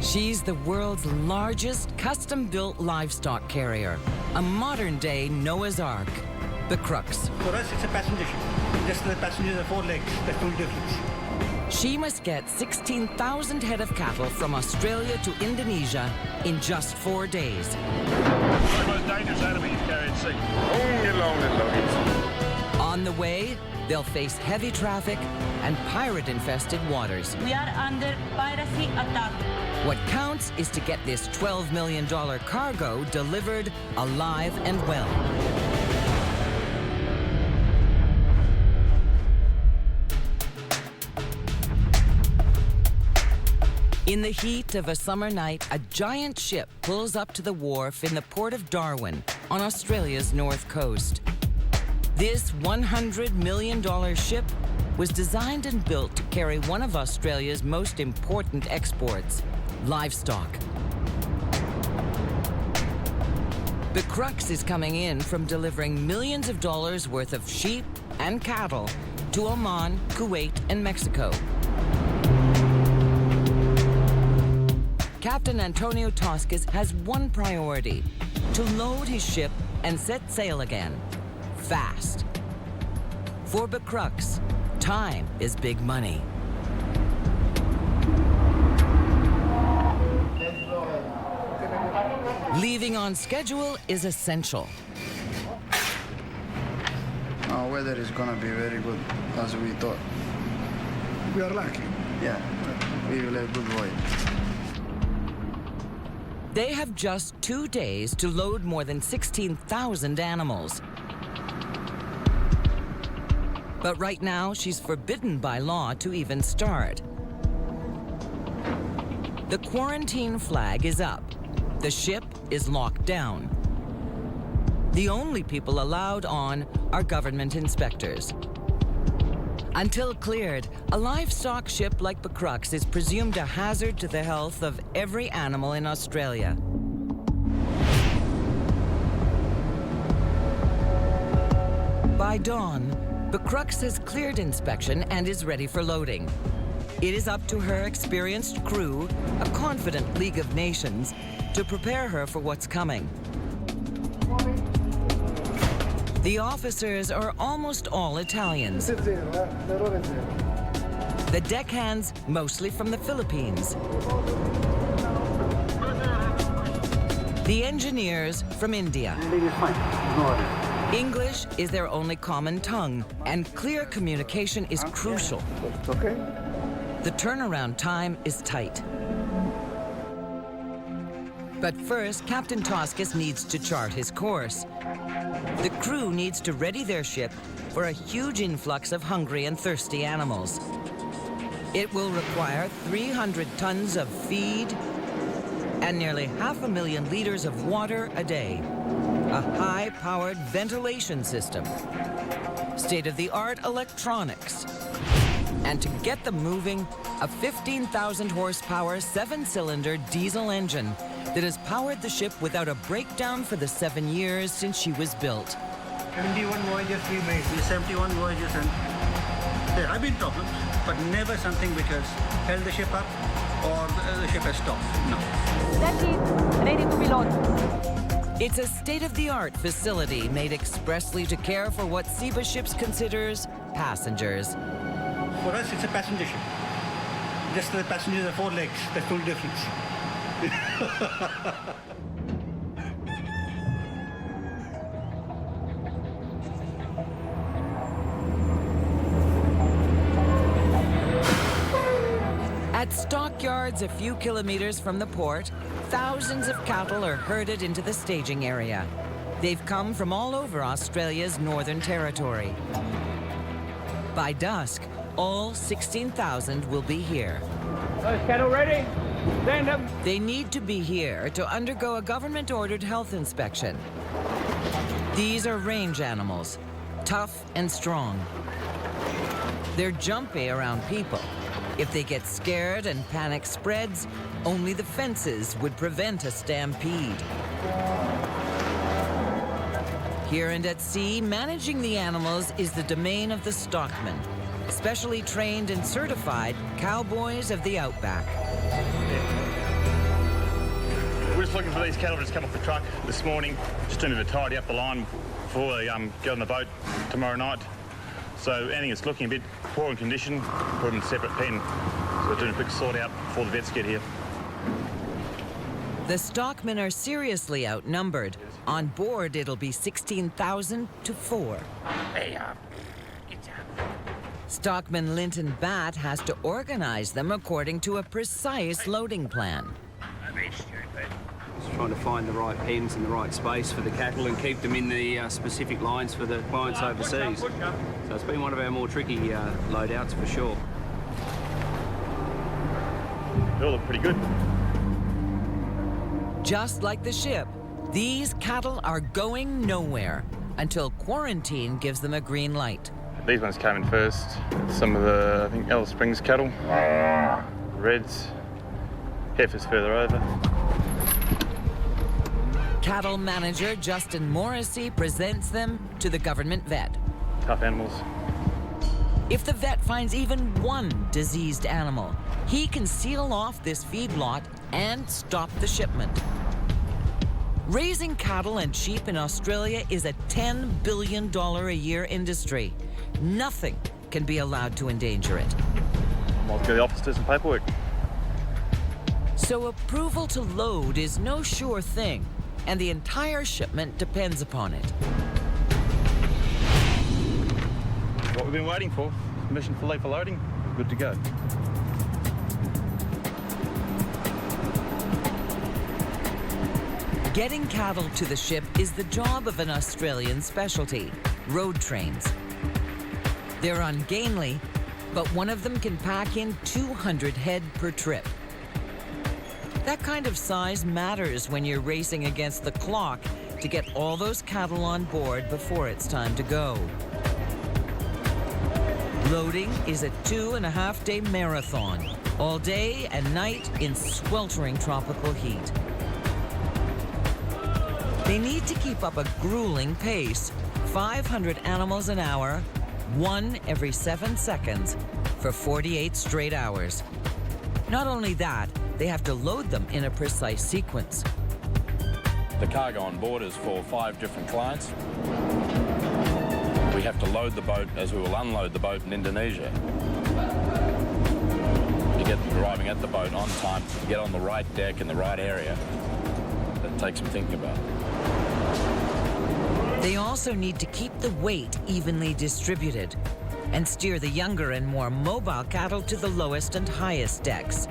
She's the world's largest custom-built livestock carrier, a modern-day Noah's Ark, the Crux. For us, it's a passenger ship. Just the passengers have 4 legs. That's the only difference. She must get 16,000 head of cattle from Australia to Indonesia in just 4 days. The most dangerous enemy you carry at sea. Long. On the way, they'll face heavy traffic and pirate-infested waters. We are under piracy attack. What counts is to get this $12 million cargo delivered alive and well. In the heat of a summer night, a giant ship pulls up to the wharf in the port of Darwin on Australia's north coast. This $100 million ship was designed and built to carry one of Australia's most important exports: livestock. The Crux is coming in from delivering millions of dollars worth of sheep and cattle to Oman, Kuwait, and Mexico. Captain Antonio Toscas has one priority: to load his ship and set sail again, fast. For the Crux, time is big money. Leaving on schedule is essential. Our weather is gonna be very good, as we thought. We are lucky. Yeah, we will have good voyage. They have just 2 days to load more than 16,000 animals. But right now, she's forbidden by law to even start. The quarantine flag is up. The ship is locked down. The only people allowed on are government inspectors. Until cleared, a livestock ship like the Crux is presumed a hazard to the health of every animal in Australia. By dawn, the Crux has cleared inspection and is ready for loading. It is up to her experienced crew, a confident League of Nations, to prepare her for what's coming. The officers are almost all Italians. The deckhands, mostly from the Philippines. The engineers from India. English is their only common tongue, and clear communication is crucial. Okay. The turnaround time is tight. But first, Captain Toscas needs to chart his course. The crew needs to ready their ship for a huge influx of hungry and thirsty animals. It will require 300 tons of feed and nearly 500,000 liters of water a day. a high-powered ventilation system, state-of-the-art electronics, and to get them moving, a 15,000 horsepower 7-cylinder diesel engine that has powered the ship without a breakdown for the 7 years since she was built. 71 voyages we made, 71 voyages, and there have been problems, but never something which has held the ship up or the ship has stopped. No. That's it. Ready to be launched. It's a state-of-the-art facility made expressly to care for what SEBA Ships considers passengers. For us, it's a passenger ship. Just the passengers are 4 legs. That's the only difference. At stockyards a few kilometers from the port, thousands of cattle are herded into the staging area. They've come from all over Australia's Northern Territory. By dusk, all 16,000 will be here. Those cattle ready? Stand up. They need to be here to undergo a government-ordered health inspection. These are range animals, tough and strong. They're jumpy around people. If they get scared and panic spreads, only the fences would prevent a stampede. Here and at sea, managing the animals is the domain of the stockmen, specially trained and certified cowboys of the outback. We're just looking for these cattle just come off the truck this morning, just doing a tidy up the line before they go on the boat tomorrow night. So anything that's looking a bit poor in condition, put in a separate pen. So we're doing a quick sort out before the vets get here. The stockmen are seriously outnumbered. On board, it'll be 16,000 to 4. Stockman Linton Batt has to organize them according to a precise loading plan. Just trying to find the right pens and the right space for the cattle and keep them in the specific lines for the clients overseas. So it's been one of our more tricky loadouts for sure. They all look pretty good. Just like the ship, these cattle are going nowhere until quarantine gives them a green light. These ones came in first. Some of the, I think, Alice Springs cattle. Reds. Heifers further over. Cattle manager Justin Morrissey presents them to the government vet. Tough animals. If the vet finds even one diseased animal, he can seal off this feedlot and stop the shipment. Raising cattle and sheep in Australia is a $10 billion a year industry. Nothing can be allowed to endanger it. I'll go to the office to do some paperwork. So approval to load is no sure thing, and the entire shipment depends upon it. What we've been waiting for, permission for leave for loading, good to go. Getting cattle to the ship is the job of an Australian specialty, road trains. They're ungainly, but one of them can pack in 200 head per trip. That kind of size matters when you're racing against the clock to get all those cattle on board before it's time to go. Loading is a 2.5-day marathon, all day and night in sweltering tropical heat. They need to keep up a grueling pace, 500 animals an hour, one every 7 seconds, for 48 straight hours. Not only that, they have to load them in a precise sequence. The cargo on board is for 5 different clients. We have to load the boat as we will unload the boat in Indonesia. To get them arriving at the boat on time, to get on the right deck in the right area, that takes some thinking about. They also need to keep the weight evenly distributed and steer the younger and more mobile cattle to the lowest and highest decks.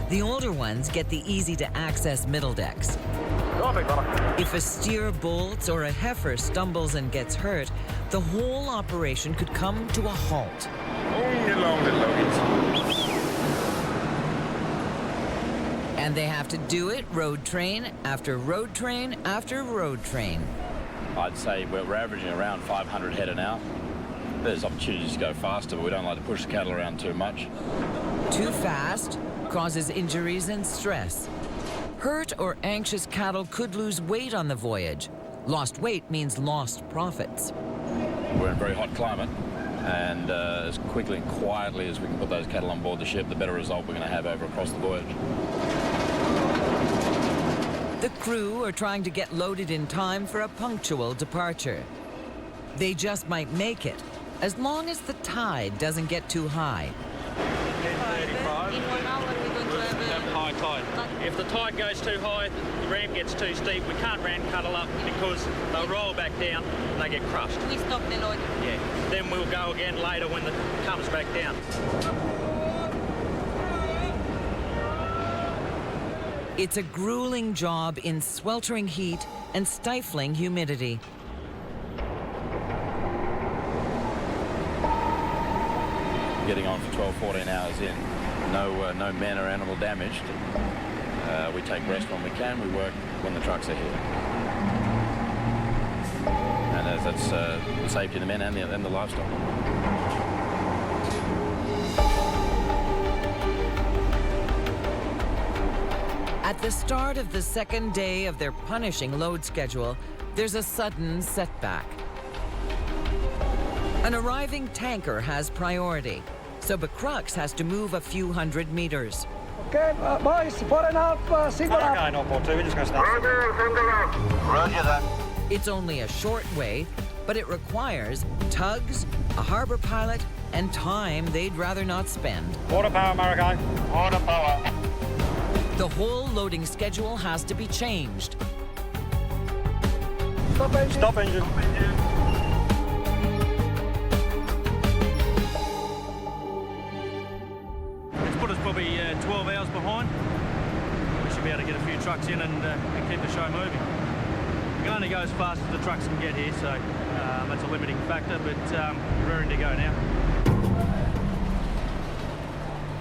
The older ones get the easy-to-access middle decks. If a steer bolts or a heifer stumbles and gets hurt, the whole operation could come to a halt. And they have to do it road train after road train after road train. I'd say we're averaging around 500 head an hour. There's opportunities to go faster, but we don't like to push the cattle around too much. Too fast causes injuries and stress. Hurt or anxious cattle could lose weight on the voyage. Lost weight means lost profits. We're in a very hot climate, and as quickly and quietly as we can put those cattle on board the ship, the better result we're going to have over across the voyage. The crew are trying to get loaded in time for a punctual departure. They just might make it, as long as the tide doesn't get too high. In 1 hour we're going to have high tide. If the tide goes too high, the ram gets too steep, we can't ram cuddle up because they'll roll back down and they get crushed. We stop the load. Yeah. Then we'll go again later when it comes back down. It's a grueling job in sweltering heat and stifling humidity. Getting on for 12, 14 hours in. No men or animal damaged. We take rest when we can. We work when the trucks are here. And that's the safety of the men and the livestock. At the start of the second day of their punishing load schedule, there's a sudden setback. An arriving tanker has priority, so Becrux has to move a few hundred meters. Okay, boys, putting up, single up. Okay, no, Paul, we're just going to start. Roger that. It's only a short way, but it requires tugs, a harbor pilot, and time they'd rather not spend. Water power, Mariko. Water power. The whole loading schedule has to be changed. Stop engine. Stop engine. It's put us probably 12 hours behind. We should be able to get a few trucks in and keep the show moving. We can only go as fast as the trucks can get here, so that's a limiting factor, but we're ready to go now.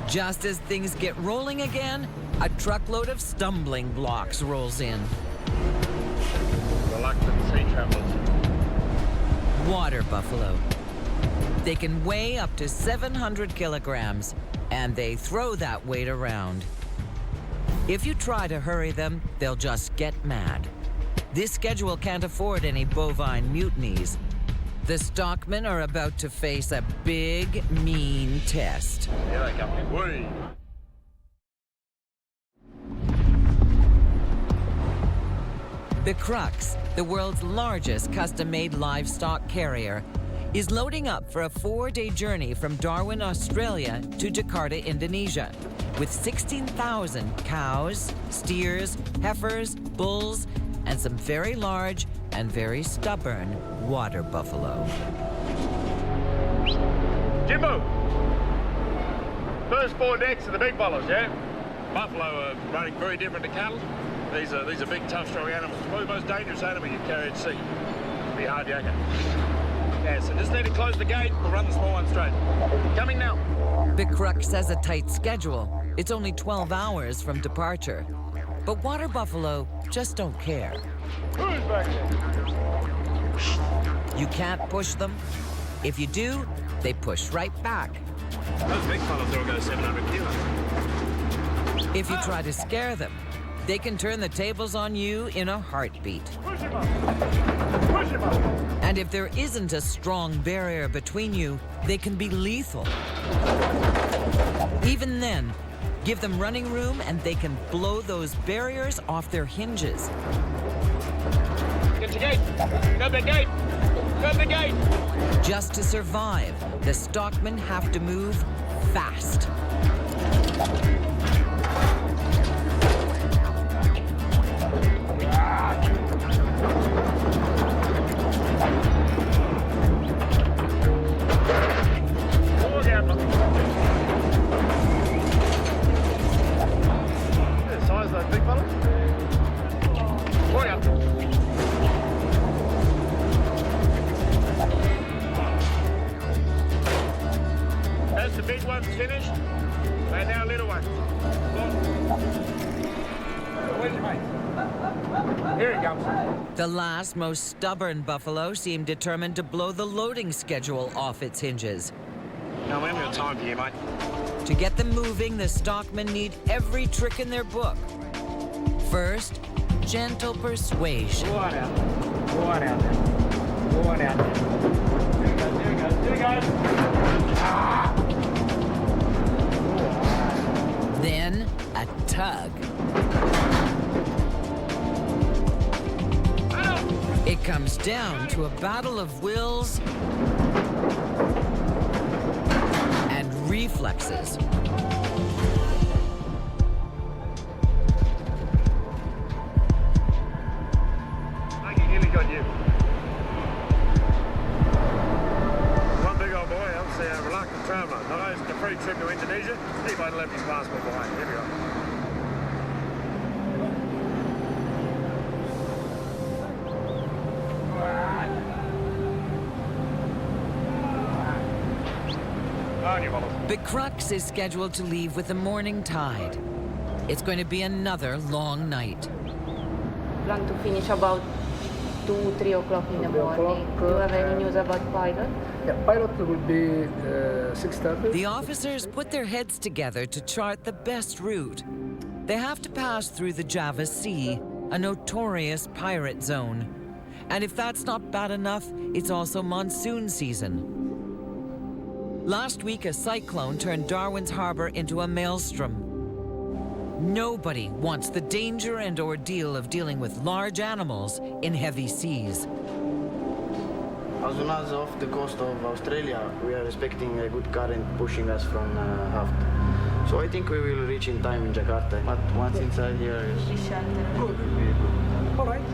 Just as things get rolling again, a truckload of stumbling blocks rolls in. Reluctant sea travellers. Water buffalo. They can weigh up to 700 kilograms, and they throw that weight around. If you try to hurry them, they'll just get mad. This schedule can't afford any bovine mutinies. The stockmen are about to face a big, mean test. Here they come. Whee! Becrux, the world's largest custom-made livestock carrier, is loading up for a 4-day journey from Darwin, Australia to Jakarta, Indonesia, with 16,000 cows, steers, heifers, bulls, and some very large and very stubborn water buffalo. Jimbo! First 4 decks are the big fellas, yeah? Buffalo are running very different to cattle. These are big, tough, strong animals. Probably the most dangerous animal you carry at sea. It'll be hard yakka. Yeah, so just need to close the gate. We'll run the small one straight. Coming now. Becrux has a tight schedule. It's only 12 hours from departure. But water buffalo just don't care. Who's back there? You can't push them. If you do, they push right back. Those big fellas all go 700 kilos. If you try to scare them, they can turn the tables on you in a heartbeat. Push him up. Push him up. And if there isn't a strong barrier between you, they can be lethal. Even then, give them running room and they can blow those barriers off their hinges. Get the gate. Grab the gate. Grab the gate. Just to survive, the stockmen have to move fast. The size of those big fellas? Boy up. As the big ones finished, they're now little ones. Where's your mate? Here he comes. The last, most stubborn buffalo seemed determined to blow the loading schedule off its hinges. No, we haven't got time for you, mate. To get them moving, the stockmen need every trick in their book. First, gentle persuasion. Go on out. Go on out there. Go on out there. There he goes, there he goes, there he goes. Ah! Then, a tug. It comes down to a battle of wills and reflexes. I think he nearly got you. One big old boy, obviously a reluctant traveller. Not only the free trip to Indonesia, he might have left his passport behind. Here we go. Becrux is scheduled to leave with the morning tide. It's going to be another long night. Plan to finish about 2-3 o'clock in the morning. Do you have any news about pilot? Yeah, pilot will be 6:30. The officers put their heads together to chart the best route. They have to pass through the Java Sea, a notorious pirate zone. And if that's not bad enough, it's also monsoon season. Last week, a cyclone turned Darwin's harbor into a maelstrom. Nobody wants the danger and ordeal of dealing with large animals in heavy seas. As soon as off the coast of Australia, we are expecting a good current pushing us from aft. So I think we will reach in time in Jakarta. But once inside here is good. All right.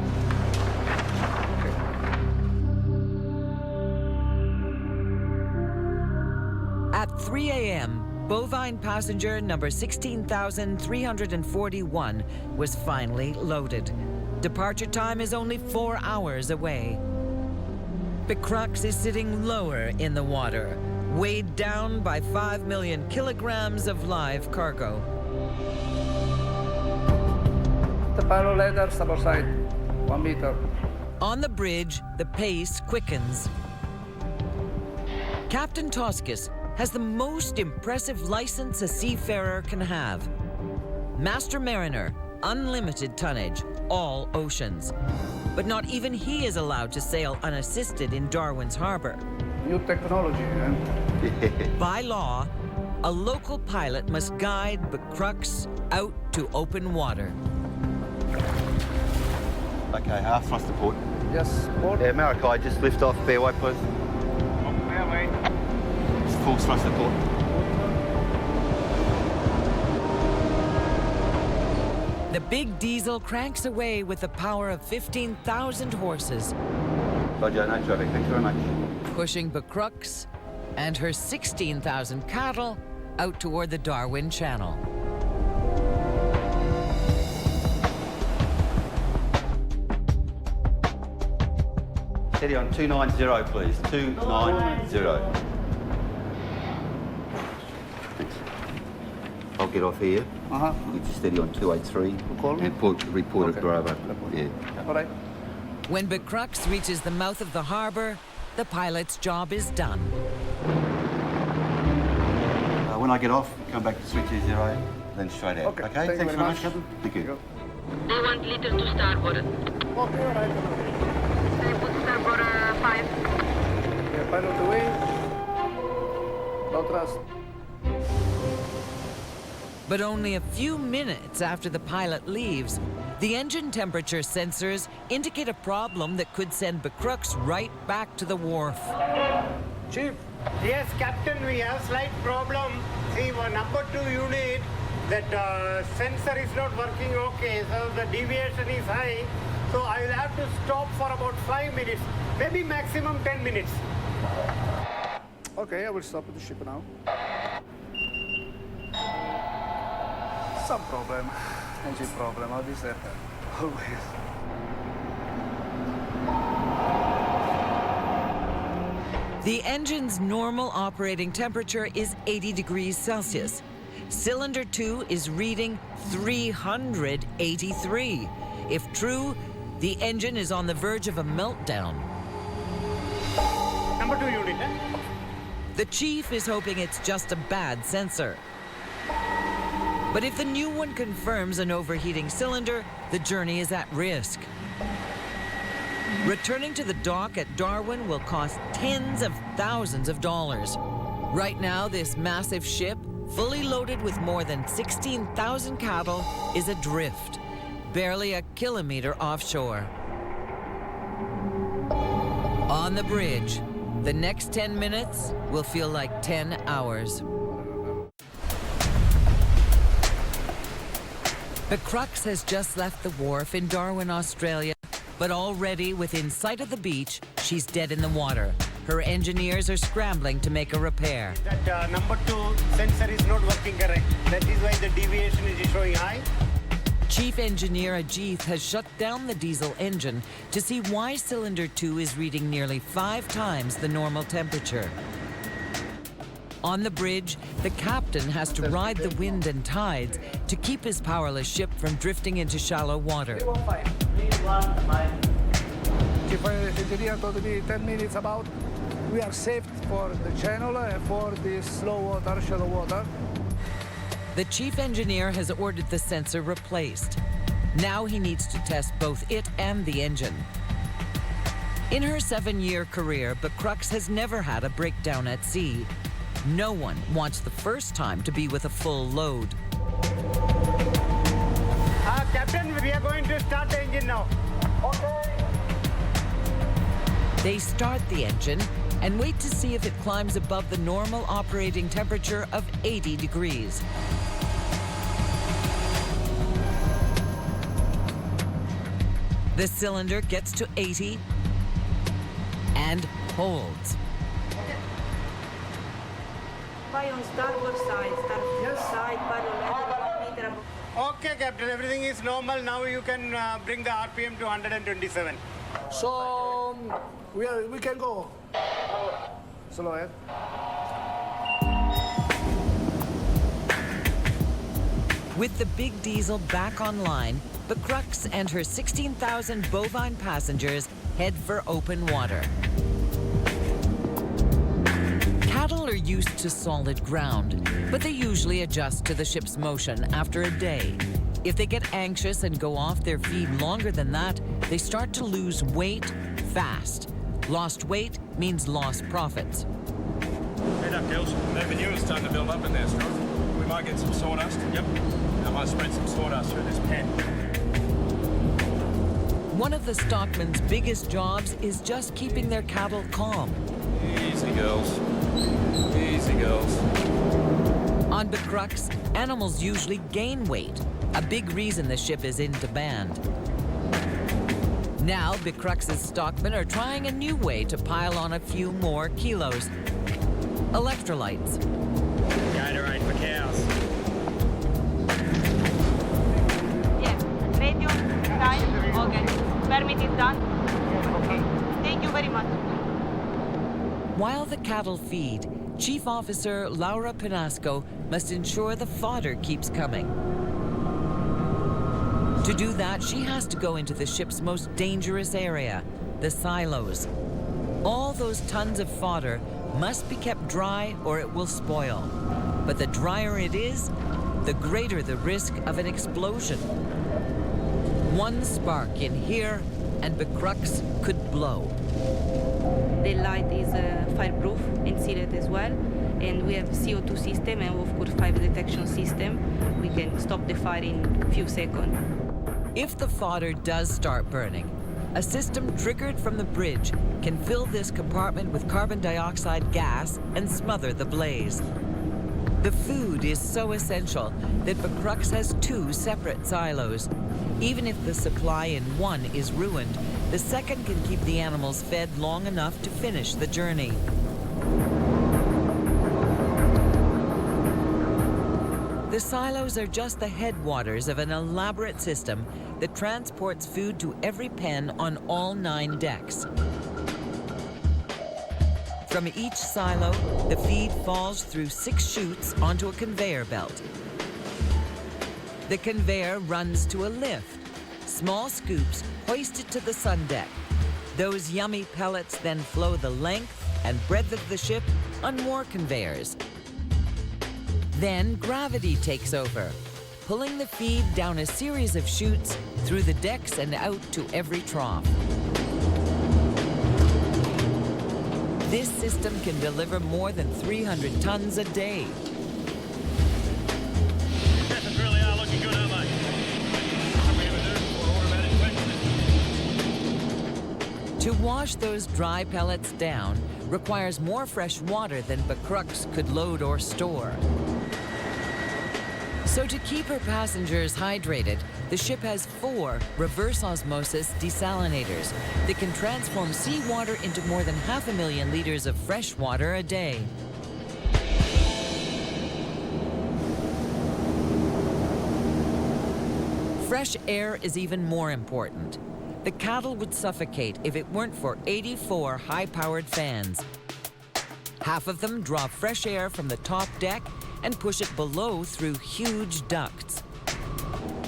At 3 a.m., bovine passenger number 16,341 was finally loaded. Departure time is only 4 hours away. Becrux is sitting lower in the water, weighed down by 5 million kilograms of live cargo. The pilot ladder, starboard side, 1 meter. On the bridge, the pace quickens. Captain Toskis has the most impressive license a seafarer can have. Master Mariner, unlimited tonnage, all oceans. But not even he is allowed to sail unassisted in Darwin's harbor. New technology, By law, a local pilot must guide Becrux out to open water. Okay, half thrust to port. Yes, port. Yeah, Marikai, just lift off fairway, please. Fairway. Full thrust to port. The big diesel cranks away with the power of 15,000 horses. Roger, no traffic. Thanks very much. Pushing Becrux and her 16,000 cattle out toward the Darwin Channel. Steady on 290, please. 290. Thanks. I'll get off here. You just steady on 283. And report it Bravo. Yeah. All right. When Becrux reaches the mouth of the harbor, the pilot's job is done. When I get off, come back to 320, then straight out. Okay? Thank you Thanks very very much. much, Captain. Thank you. They want little to starboard. Okay, all right. They put starboard 5. Yeah, pilot away. Low thrust. But only a few minutes after the pilot leaves, the engine temperature sensors indicate a problem that could send Becrux right back to the wharf. Chief. Yes, Captain, we have slight problem. See, number 2 unit, that sensor is not working okay, so the deviation is high. So I will have to stop for about 5 minutes, maybe maximum 10 minutes. Okay, I will stop the ship now. Some problem. Engine problem. How is that? Always. The engine's normal operating temperature is 80 degrees Celsius. Cylinder 2 is reading 383. If true, The engine is on the verge of a meltdown. Number 2 unit, eh? The chief is hoping it's just a bad sensor. But if the new one confirms an overheating cylinder, the journey is at risk. Returning to the dock at Darwin will cost tens of thousands of dollars. Right now, this massive ship, fully loaded with more than 16,000 cattle, is adrift, barely a kilometer offshore. On the bridge, the next 10 minutes will feel like 10 hours. The Crux has just left the wharf in Darwin, Australia, but already within sight of the beach, she's dead in the water. Her engineers are scrambling to make a repair. That number 2 sensor is not working correct. That is why the deviation is showing high. Chief Engineer Ajith has shut down the diesel engine to see why cylinder 2 is reading nearly 5 times the normal temperature. On the bridge, the captain has to ride the wind and tides to keep his powerless ship from drifting into shallow water. Chief Engineer told me 10 minutes about. We are safe for the channel and for this low water, shallow water. The chief engineer has ordered the sensor replaced. Now he needs to test both it and the engine. In her 7-year career, Crux has never had a breakdown at sea. No one wants the first time to be with a full load. Captain, we are going to start the engine now. Okay. They start the engine and wait to see if it climbs above the normal operating temperature of 80 degrees. The cylinder gets to 80 and holds. Fire on starboard side, side, parallel. Okay, Captain, everything is normal. Now you can bring the RPM to 127. So we can go. Slow ahead. With the big diesel back online, the Crux and her 16,000 bovine passengers head for open water. Cattle are used to solid ground, but they usually adjust to the ship's motion after a day. If they get anxious and go off their feed longer than that, they start to lose weight fast. Lost weight means lost profits. Head up, girls. That manure's starting to build up in there, Scott. We might get some sawdust. Yep. I might spread some sawdust through this pen. One of the stockmen's biggest jobs is just keeping their cattle calm. Easy, girls. Easy, girls. On the Crux, animals usually gain weight, a big reason the ship is in demand. Now, the Crux's stockmen are trying a new way to pile on a few more kilos. Electrolytes. Gatorade for cows. Yeah, radio, time, okay. Permit is done. Okay. Thank you very much. While the cattle feed, Chief Officer Laura Pinasco must ensure the fodder keeps coming. To do that, she has to go into the ship's most dangerous area, the silos. All those tons of fodder must be kept dry or it will spoil. But the drier it is, the greater the risk of an explosion. One spark in here and the Crux could blow. The light is fireproof and sealed as well, and we have CO2 system and of course fire detection system. We can stop the fire in a few seconds. If the fodder does start burning, a system triggered from the bridge can fill this compartment with carbon dioxide gas and smother the blaze. The food is so essential that the Crux has 2 separate silos. Even if the supply in one is ruined, the second can keep the animals fed long enough to finish the journey. The silos are just the headwaters of an elaborate system that transports food to every pen on all 9 decks. From each silo, the feed falls through 6 chutes onto a conveyor belt. The conveyor runs to a lift. small scoops hoisted to the sun deck. Those yummy pellets then flow the length and breadth of the ship on more conveyors. Then gravity takes over, pulling the feed down a series of chutes through the decks and out to every trough. This system can deliver more than 300 tons a day. Contestants really are looking good, aren't they? To wash those dry pellets down requires more fresh water than Becrux could load or store. So to keep her passengers hydrated, the ship has 4 reverse osmosis desalinators that can transform seawater into more than 500,000 liters of fresh water a day. Fresh air is even more important. The cattle would suffocate if it weren't for 84 high-powered fans. Half of them draw fresh air from the top deck and push it below through huge ducts.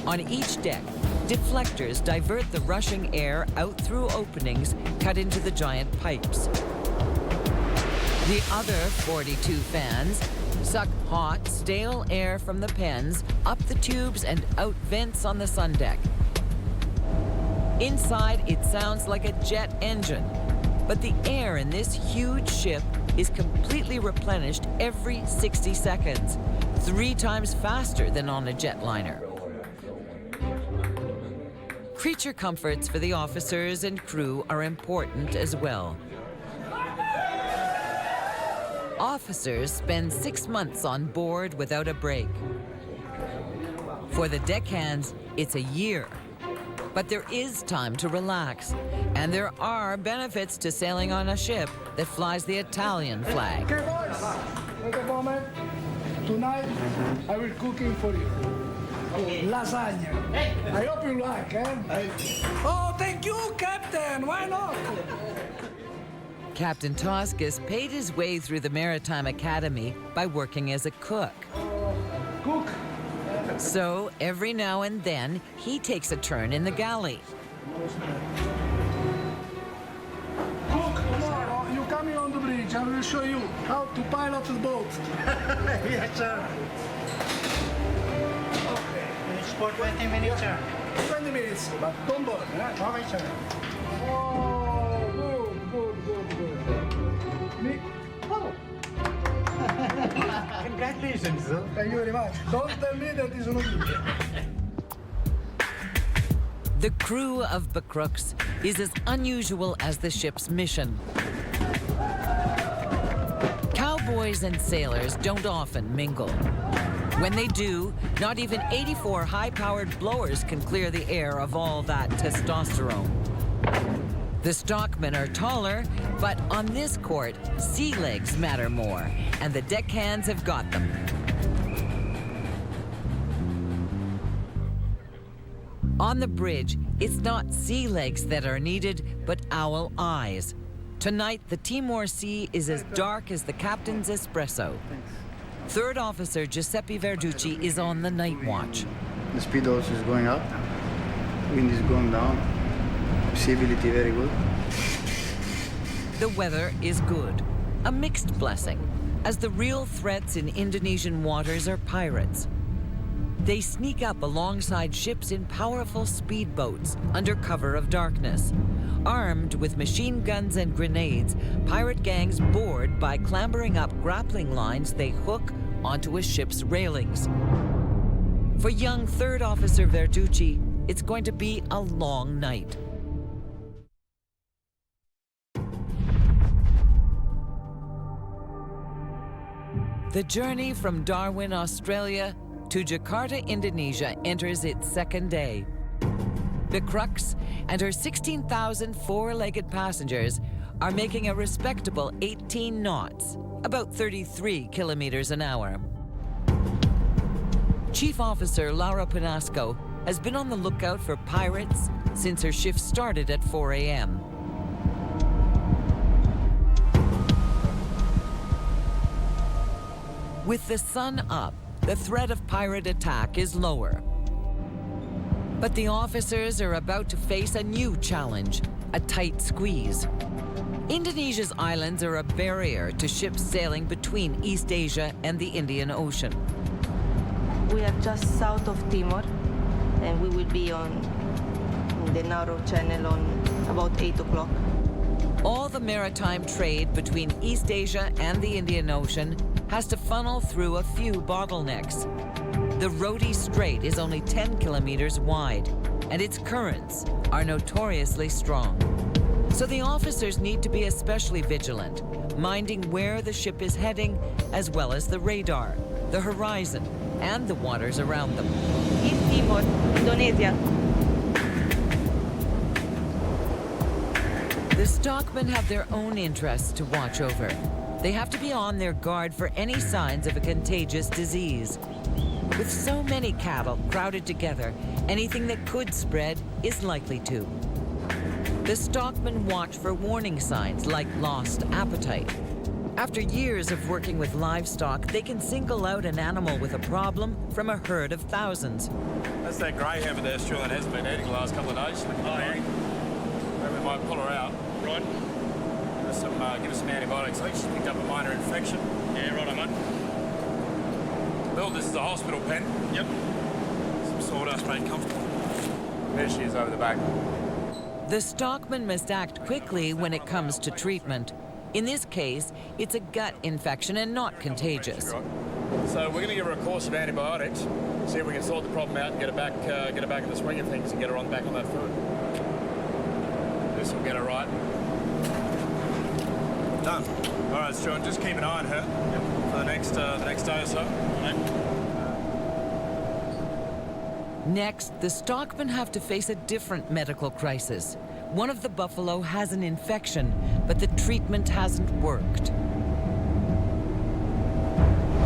On each deck, deflectors divert the rushing air out through openings cut into the giant pipes. The other 42 fans suck hot, stale air from the pens up the tubes and out vents on the sun deck. Inside, it sounds like a jet engine, but the air in this huge ship is completely replenished every 60 seconds, 3 times faster than on a jetliner. Creature comforts for the officers and crew are important as well. Officers spend 6 months on board without a break. For the deckhands, it's a year. But there is time to relax, and there are benefits to sailing on a ship that flies the Italian flag. Okay, boys, wait a moment. Tonight, I will cooking for you. Lasagna. I hope you like, eh? Oh, thank you, Captain. Why not? Captain Toscas paid his way through the Maritime Academy by working as a cook. Cook. So every now and then, he takes a turn in the galley. Cook, tomorrow you coming on the bridge. I will show you how to pilot the boat. Yes, sir. Okay. It's for 20 minutes, sir. 20 minutes, but don't burn. Okay, sir. Oh, good. Me? Oh. Congratulations, sir. Thank you very much. Don't tell me that is not good. The crew of Becrux is as unusual as the ship's mission. Cowboys and sailors don't often mingle. When they do, not even 84 high-powered blowers can clear the air of all that testosterone. The stockmen are taller, but on this court, sea legs matter more, and the deckhands have got them. On the bridge, it's not sea legs that are needed, but owl eyes. Tonight, the Timor Sea is as dark as the captain's espresso. Third Officer Giuseppe Verducci is on the night watch. The speed also is going up, wind is going down, visibility very good. The weather is good, a mixed blessing, as the real threats in Indonesian waters are pirates. They sneak up alongside ships in powerful speedboats under cover of darkness. Armed with machine guns and grenades, pirate gangs board by clambering up grappling lines they hook onto a ship's railings. For young Third Officer Verducci, it's going to be a long night. The journey from Darwin, Australia to Jakarta, Indonesia enters its second day. Becrux and her 16,000 four-legged passengers are making a respectable 18 knots, about 33 kilometers an hour. Chief Officer Laura Pinasco has been on the lookout for pirates since her shift started at 4 a.m. With the sun up, the threat of pirate attack is lower. But the officers are about to face a new challenge, a tight squeeze. Indonesia's islands are a barrier to ships sailing between East Asia and the Indian Ocean. We are just south of Timor, and we will be on the narrow channel on about 8 o'clock. All the maritime trade between East Asia and the Indian Ocean has to funnel through a few bottlenecks. The Roti Strait is only 10 kilometers wide, and its currents are notoriously strong. So the officers need to be especially vigilant, minding where the ship is heading, as well as the radar, the horizon, and the waters around them. East Timor, Indonesia. The stockmen have their own interests to watch over. They have to be on their guard for any signs of a contagious disease. With so many cattle crowded together, anything that could spread is likely to. The stockmen watch for warning signs like lost appetite. After years of working with livestock, they can single out an animal with a problem from a herd of thousands. That's that greyhound there, Stu, that hasn't been eating the last couple of days. Oh, yeah. Maybe we might pull her out. Right. Give us some antibiotics. I think she's picked up a minor infection. Yeah, right, mate. Bill, this is a hospital pen. Yep. Some sawdust made comfortable. There she is over the back. The stockman must act quickly when it comes to treatment. In this case, it's a gut infection and not contagious. So we're going to give her a course of antibiotics, see if we can sort the problem out and get her back in the swing of things and get her back on that foot. This will get her right. Done. All right, Stuart, just keep an eye on her for the next day or so. Next, the stockmen have to face a different medical crisis. One of the buffalo has an infection, but the treatment hasn't worked.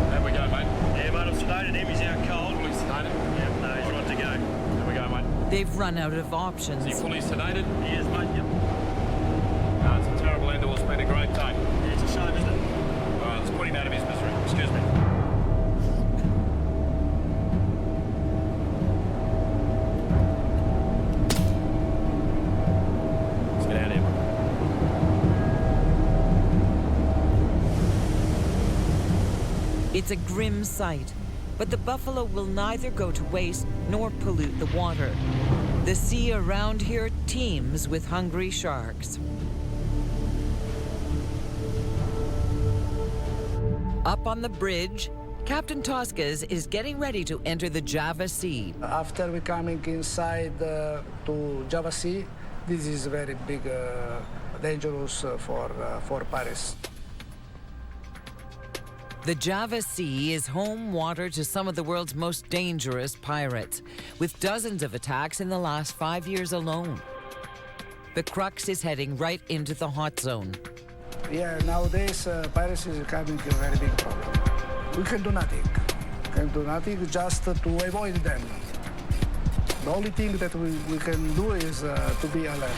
There we go, mate. Yeah, mate, I've sedated him. He's out cold. Fully sedated? Yep, no, he's right to go. There we go, mate. They've run out of options. Is he fully sedated? He is, mate, yep. No, it's a terrible end to what's been a great day. Yeah, it's a shame, isn't it? All right, let's put him out of his misery. Excuse me. Let's get out of here. It's a grim sight, but the buffalo will neither go to waste nor pollute the water. The sea around here teems with hungry sharks. Up on the bridge, Captain Toscas is getting ready to enter the Java Sea. After we coming inside to Java Sea, this is very big, dangerous for pirates. The Java Sea is home water to some of the world's most dangerous pirates, with dozens of attacks in the last 5 years alone. The crux is heading right into the hot zone. Yeah, nowadays piracy is becoming a very big problem. We can do nothing. We can do nothing just to avoid them. The only thing that we can do is to be alert.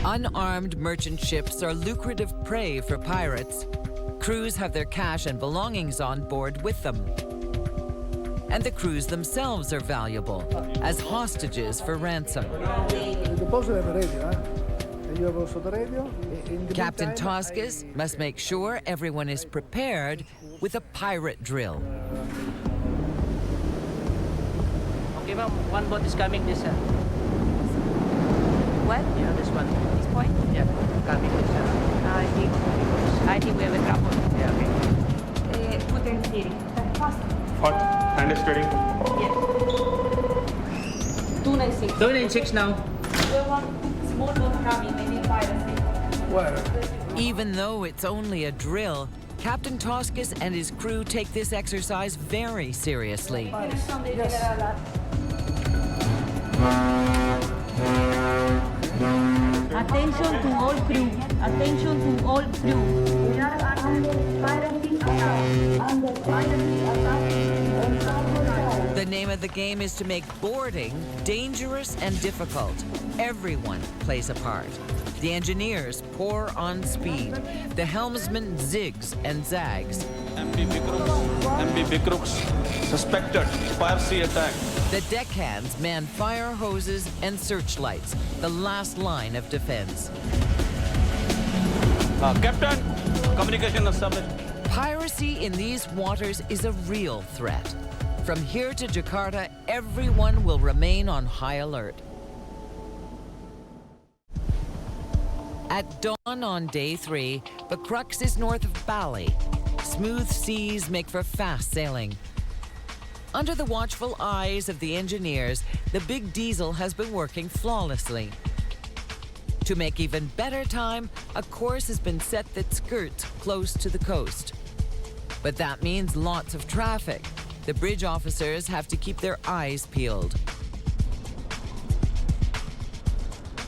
Unarmed merchant ships are lucrative prey for pirates. Crews have their cash and belongings on board with them. And the crews themselves are valuable as hostages for ransom. The boss have a radio, huh? And you have also the radio. Captain Toscas must make sure everyone is prepared with a pirate drill. Okay, ma'am. One boat is coming this side. What? Yeah, this one. This point? Yeah, coming this side. I think we have a trouble. Yeah, okay. Put in steering. Fast. Hot. Hand is ready. Yeah. 296. 296 now. We want small boat coming, maybe piracy. Where? Even though it's only a drill, Captain Toscas and his crew take this exercise very seriously. Attention to all crew. Attention to all crew. We are under piracy attack. Under piracy attack. name of the game is to make boarding dangerous and difficult. Everyone plays a part. The engineers pour on speed. The helmsman zigs and zags. MB Crooks, suspected fire sea attack. The deckhands man fire hoses and searchlights, the last line of defense. Captain, communication established. Piracy in these waters is a real threat. From here to Jakarta, everyone will remain on high alert. At dawn on day 3, the crux is north of Bali. Smooth seas make for fast sailing. Under the watchful eyes of the engineers, the big diesel has been working flawlessly. To make even better time, a course has been set that skirts close to the coast. But that means lots of traffic. The bridge officers have to keep their eyes peeled.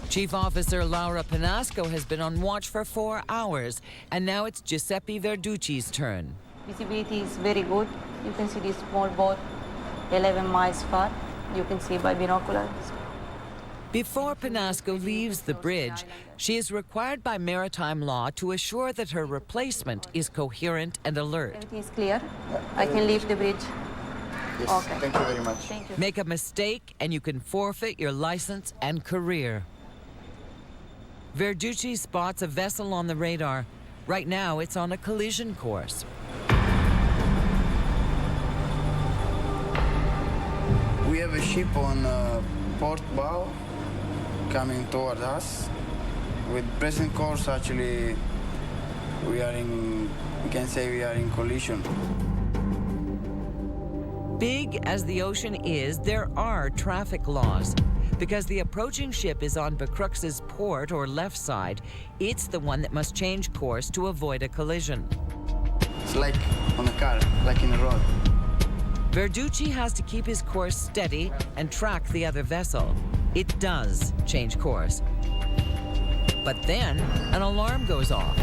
Chief Officer Laura Pinasco has been on watch for 4 hours, and now it's Giuseppe Verducci's turn. Visibility is very good. You can see this small boat 11 miles far. You can see by binoculars. Before Pinasco leaves the bridge, she is required by maritime law to assure that her replacement is coherent and alert. Everything is clear. I can leave the bridge. Yes, okay. Thank you very much. Thank you. Make a mistake and you can forfeit your license and career. Verducci spots a vessel on the radar. Right now, it's on a collision course. We have a ship on port bow coming toward us. With present course, actually, we can say we are in collision. Big as the ocean is, there are traffic laws. Because the approaching ship is on Becrux's port or left side, it's the one that must change course to avoid a collision. It's like on a car, like in a road. Verducci has to keep his course steady and track the other vessel. It does change course. But then an alarm goes off.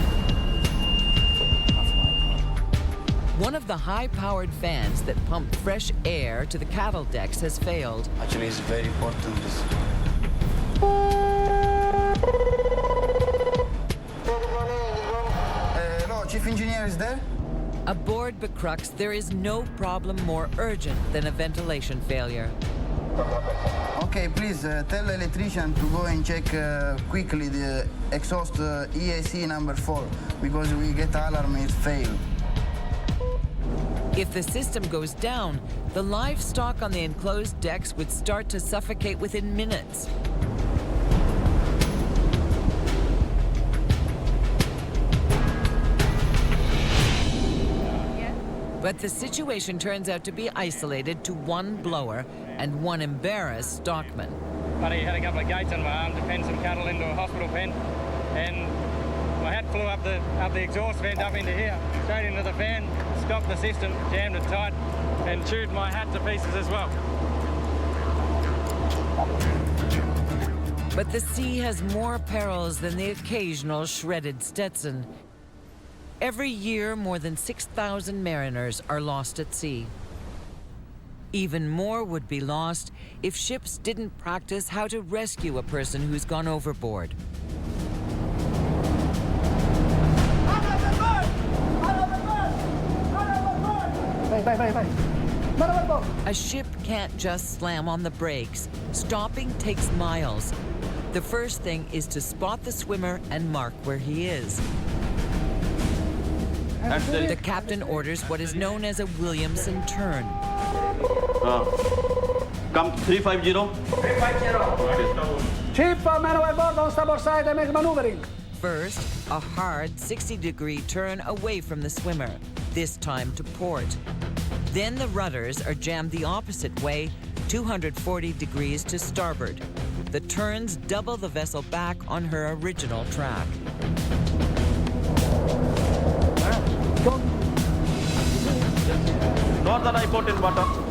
One of the high-powered fans that pump fresh air to the cattle decks has failed. Actually, it's very important. Hello, Chief Engineer is there? Aboard Becrux, there is no problem more urgent than a ventilation failure. Okay, please tell the electrician to go and check quickly the exhaust EAC number 4, because we get alarm it failed. If the system goes down, the livestock on the enclosed decks would start to suffocate within minutes. But the situation turns out to be isolated to one blower and one embarrassed stockman. Buddy had a couple of gates on my arm to pen some cattle into a hospital pen, and my hat flew up the exhaust vent up into here, straight into the fan, stopped the system, jammed it tight, and chewed my hat to pieces as well. But the sea has more perils than the occasional shredded Stetson. Every year, more than 6,000 mariners are lost at sea. Even more would be lost if ships didn't practice how to rescue a person who's gone overboard. A ship can't just slam on the brakes. Stopping takes miles. The first thing is to spot the swimmer and mark where he is. The captain orders what is known as a Williamson turn. Come 350. 350. Ship, man overboard on starboard side and make maneuvering. First, a hard 60-degree turn away from the swimmer, this time to port. Then the rudders are jammed the opposite way, 240 degrees to starboard. The turns double the vessel back on her original track. Northern I put in bottom.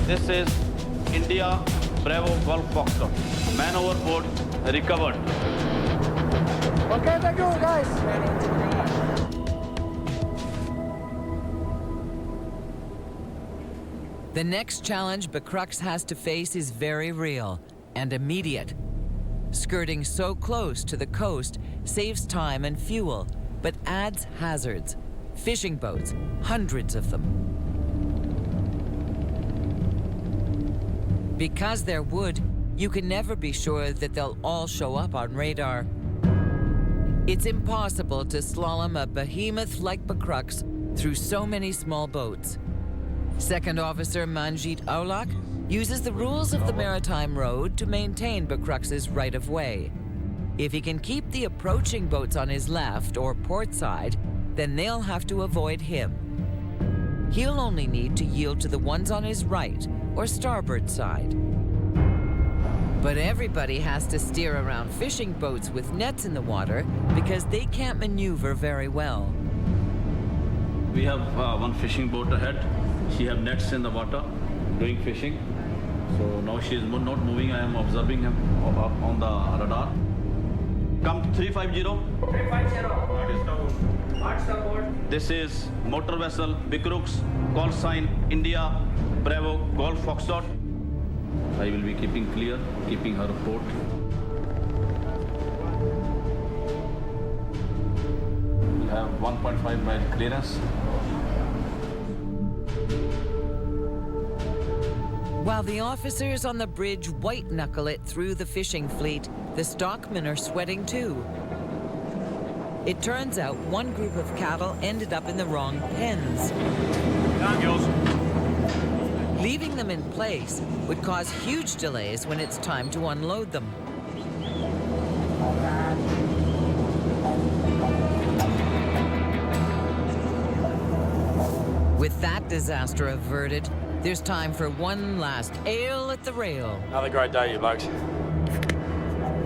This is India Bravo, Golf Foxtrot. Man overboard, recovered. Okay, thank you, guys. The next challenge Becrux has to face is very real and immediate. Skirting so close to the coast saves time and fuel, but adds hazards. Fishing boats, hundreds of them. Because they're wood, you can never be sure that they'll all show up on radar. It's impossible to slalom a behemoth like Becrux through so many small boats. Second Officer Manjit Aulak uses the rules of the maritime road to maintain Becrux's right-of-way. If he can keep the approaching boats on his left or port side, then they'll have to avoid him. He'll only need to yield to the ones on his right or starboard side. But everybody has to steer around fishing boats with nets in the water because they can't maneuver very well. We have one fishing boat ahead. She have nets in the water, doing fishing. So now she is not moving. I am observing him on the radar. Come 350. 350. What's the code? This is motor vessel Becrux, call sign India, Bravo, Golf Foxtrot. I will be keeping clear, keeping her port. We have 1.5 mile clearance. While the officers on the bridge white-knuckle it through the fishing fleet, the stockmen are sweating too. It turns out one group of cattle ended up in the wrong pens. Down, girls. Leaving them in place would cause huge delays when it's time to unload them. With that disaster averted, there's time for one last ale at the rail. Another great day, you blokes.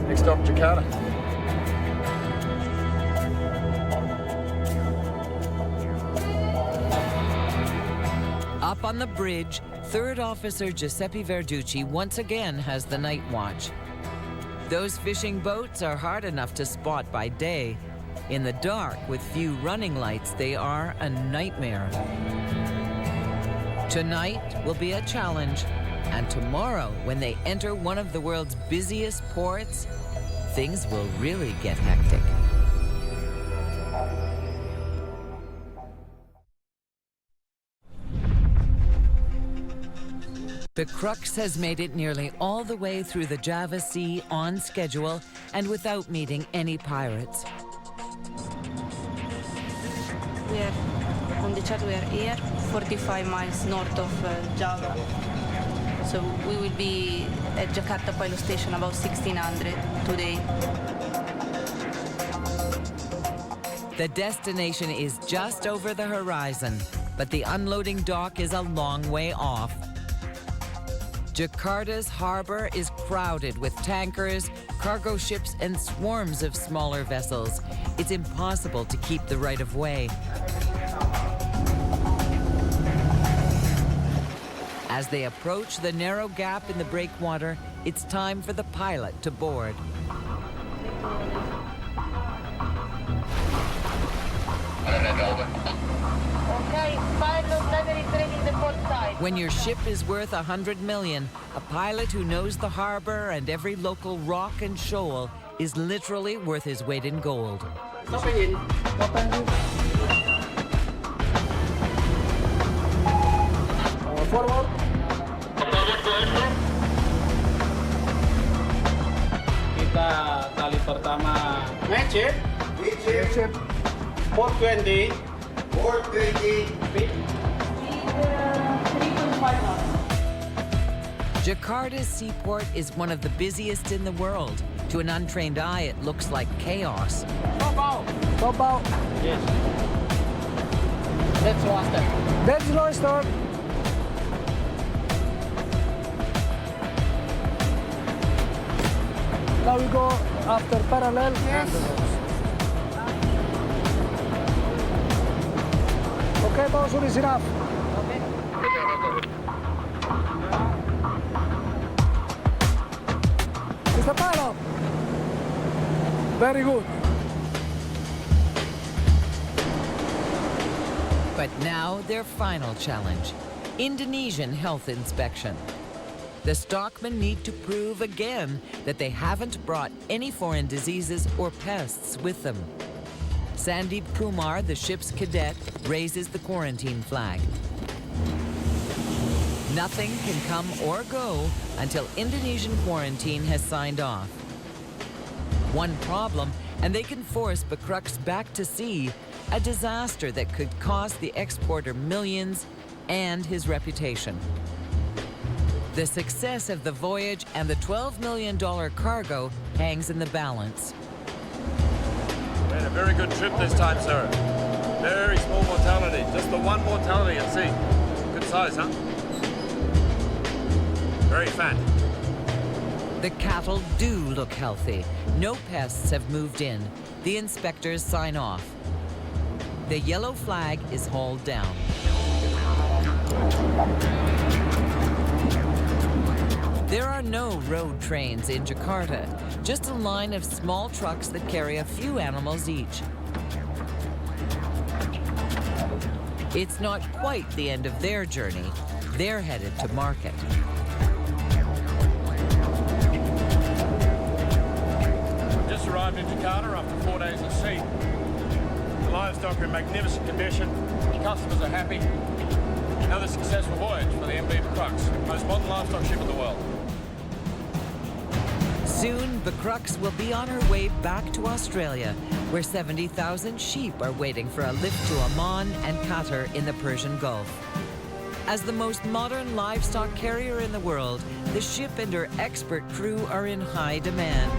Next stop, Jakarta. Up on the bridge, Third Officer Giuseppe Verducci once again has the night watch. Those fishing boats are hard enough to spot by day. In the dark, with few running lights, they are a nightmare. Tonight will be a challenge, and tomorrow, when they enter one of the world's busiest ports, things will really get hectic. Becrux has made it nearly all the way through the Java Sea on schedule and without meeting any pirates. We are on the chart, we are here, 45 miles north of Java. So we will be at Jakarta Pilot Station about 1600 today. The destination is just over the horizon, but the unloading dock is a long way off. Jakarta's harbor is crowded with tankers, cargo ships, and swarms of smaller vessels. It's impossible to keep the right of way. As they approach the narrow gap in the breakwater, it's time for the pilot to board. Okay, pilot level is ready in the port side. When your ship is worth $100 million, a pilot who knows the harbor and every local rock and shoal is literally worth his weight in gold. Forward. Kita kali pertama match it. 420. 420. Jakarta's seaport is one of the busiest in the world. To an untrained eye, it looks like chaos. Stop out. Stop out. Yes. That's faster. That's slow start. Now we go after parallel. Yes. Okay, boss, is enough. It's a pilot. Very good. But now their final challenge, Indonesian health inspection. The stockmen need to prove again that they haven't brought any foreign diseases or pests with them. Sandeep Kumar, the ship's cadet, raises the quarantine flag. Nothing can come or go until Indonesian quarantine has signed off. One problem, and they can force Becrux back to sea, a disaster that could cost the exporter millions and his reputation. The success of the voyage and the $12 million cargo hangs in the balance. We had a very good trip this time, sir. Very small mortality. Just the one mortality at sea. Good size, huh? Very fat. The cattle do look healthy. No pests have moved in. The inspectors sign off. The yellow flag is hauled down. There are no road trains in Jakarta, just a line of small trucks that carry a few animals each. It's not quite the end of their journey. They're headed to market. Just arrived in Jakarta after 4 days at sea. The livestock are in magnificent condition. Customers are happy. Another successful voyage for the MV Becrux, most modern livestock ship in the world. Soon, Becrux will be on her way back to Australia, where 70,000 sheep are waiting for a lift to Amman and Qatar in the Persian Gulf. As the most modern livestock carrier in the world, the ship and her expert crew are in high demand.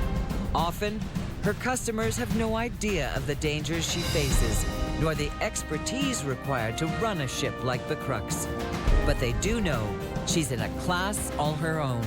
Often, her customers have no idea of the dangers she faces, nor the expertise required to run a ship like Becrux. But they do know she's in a class all her own.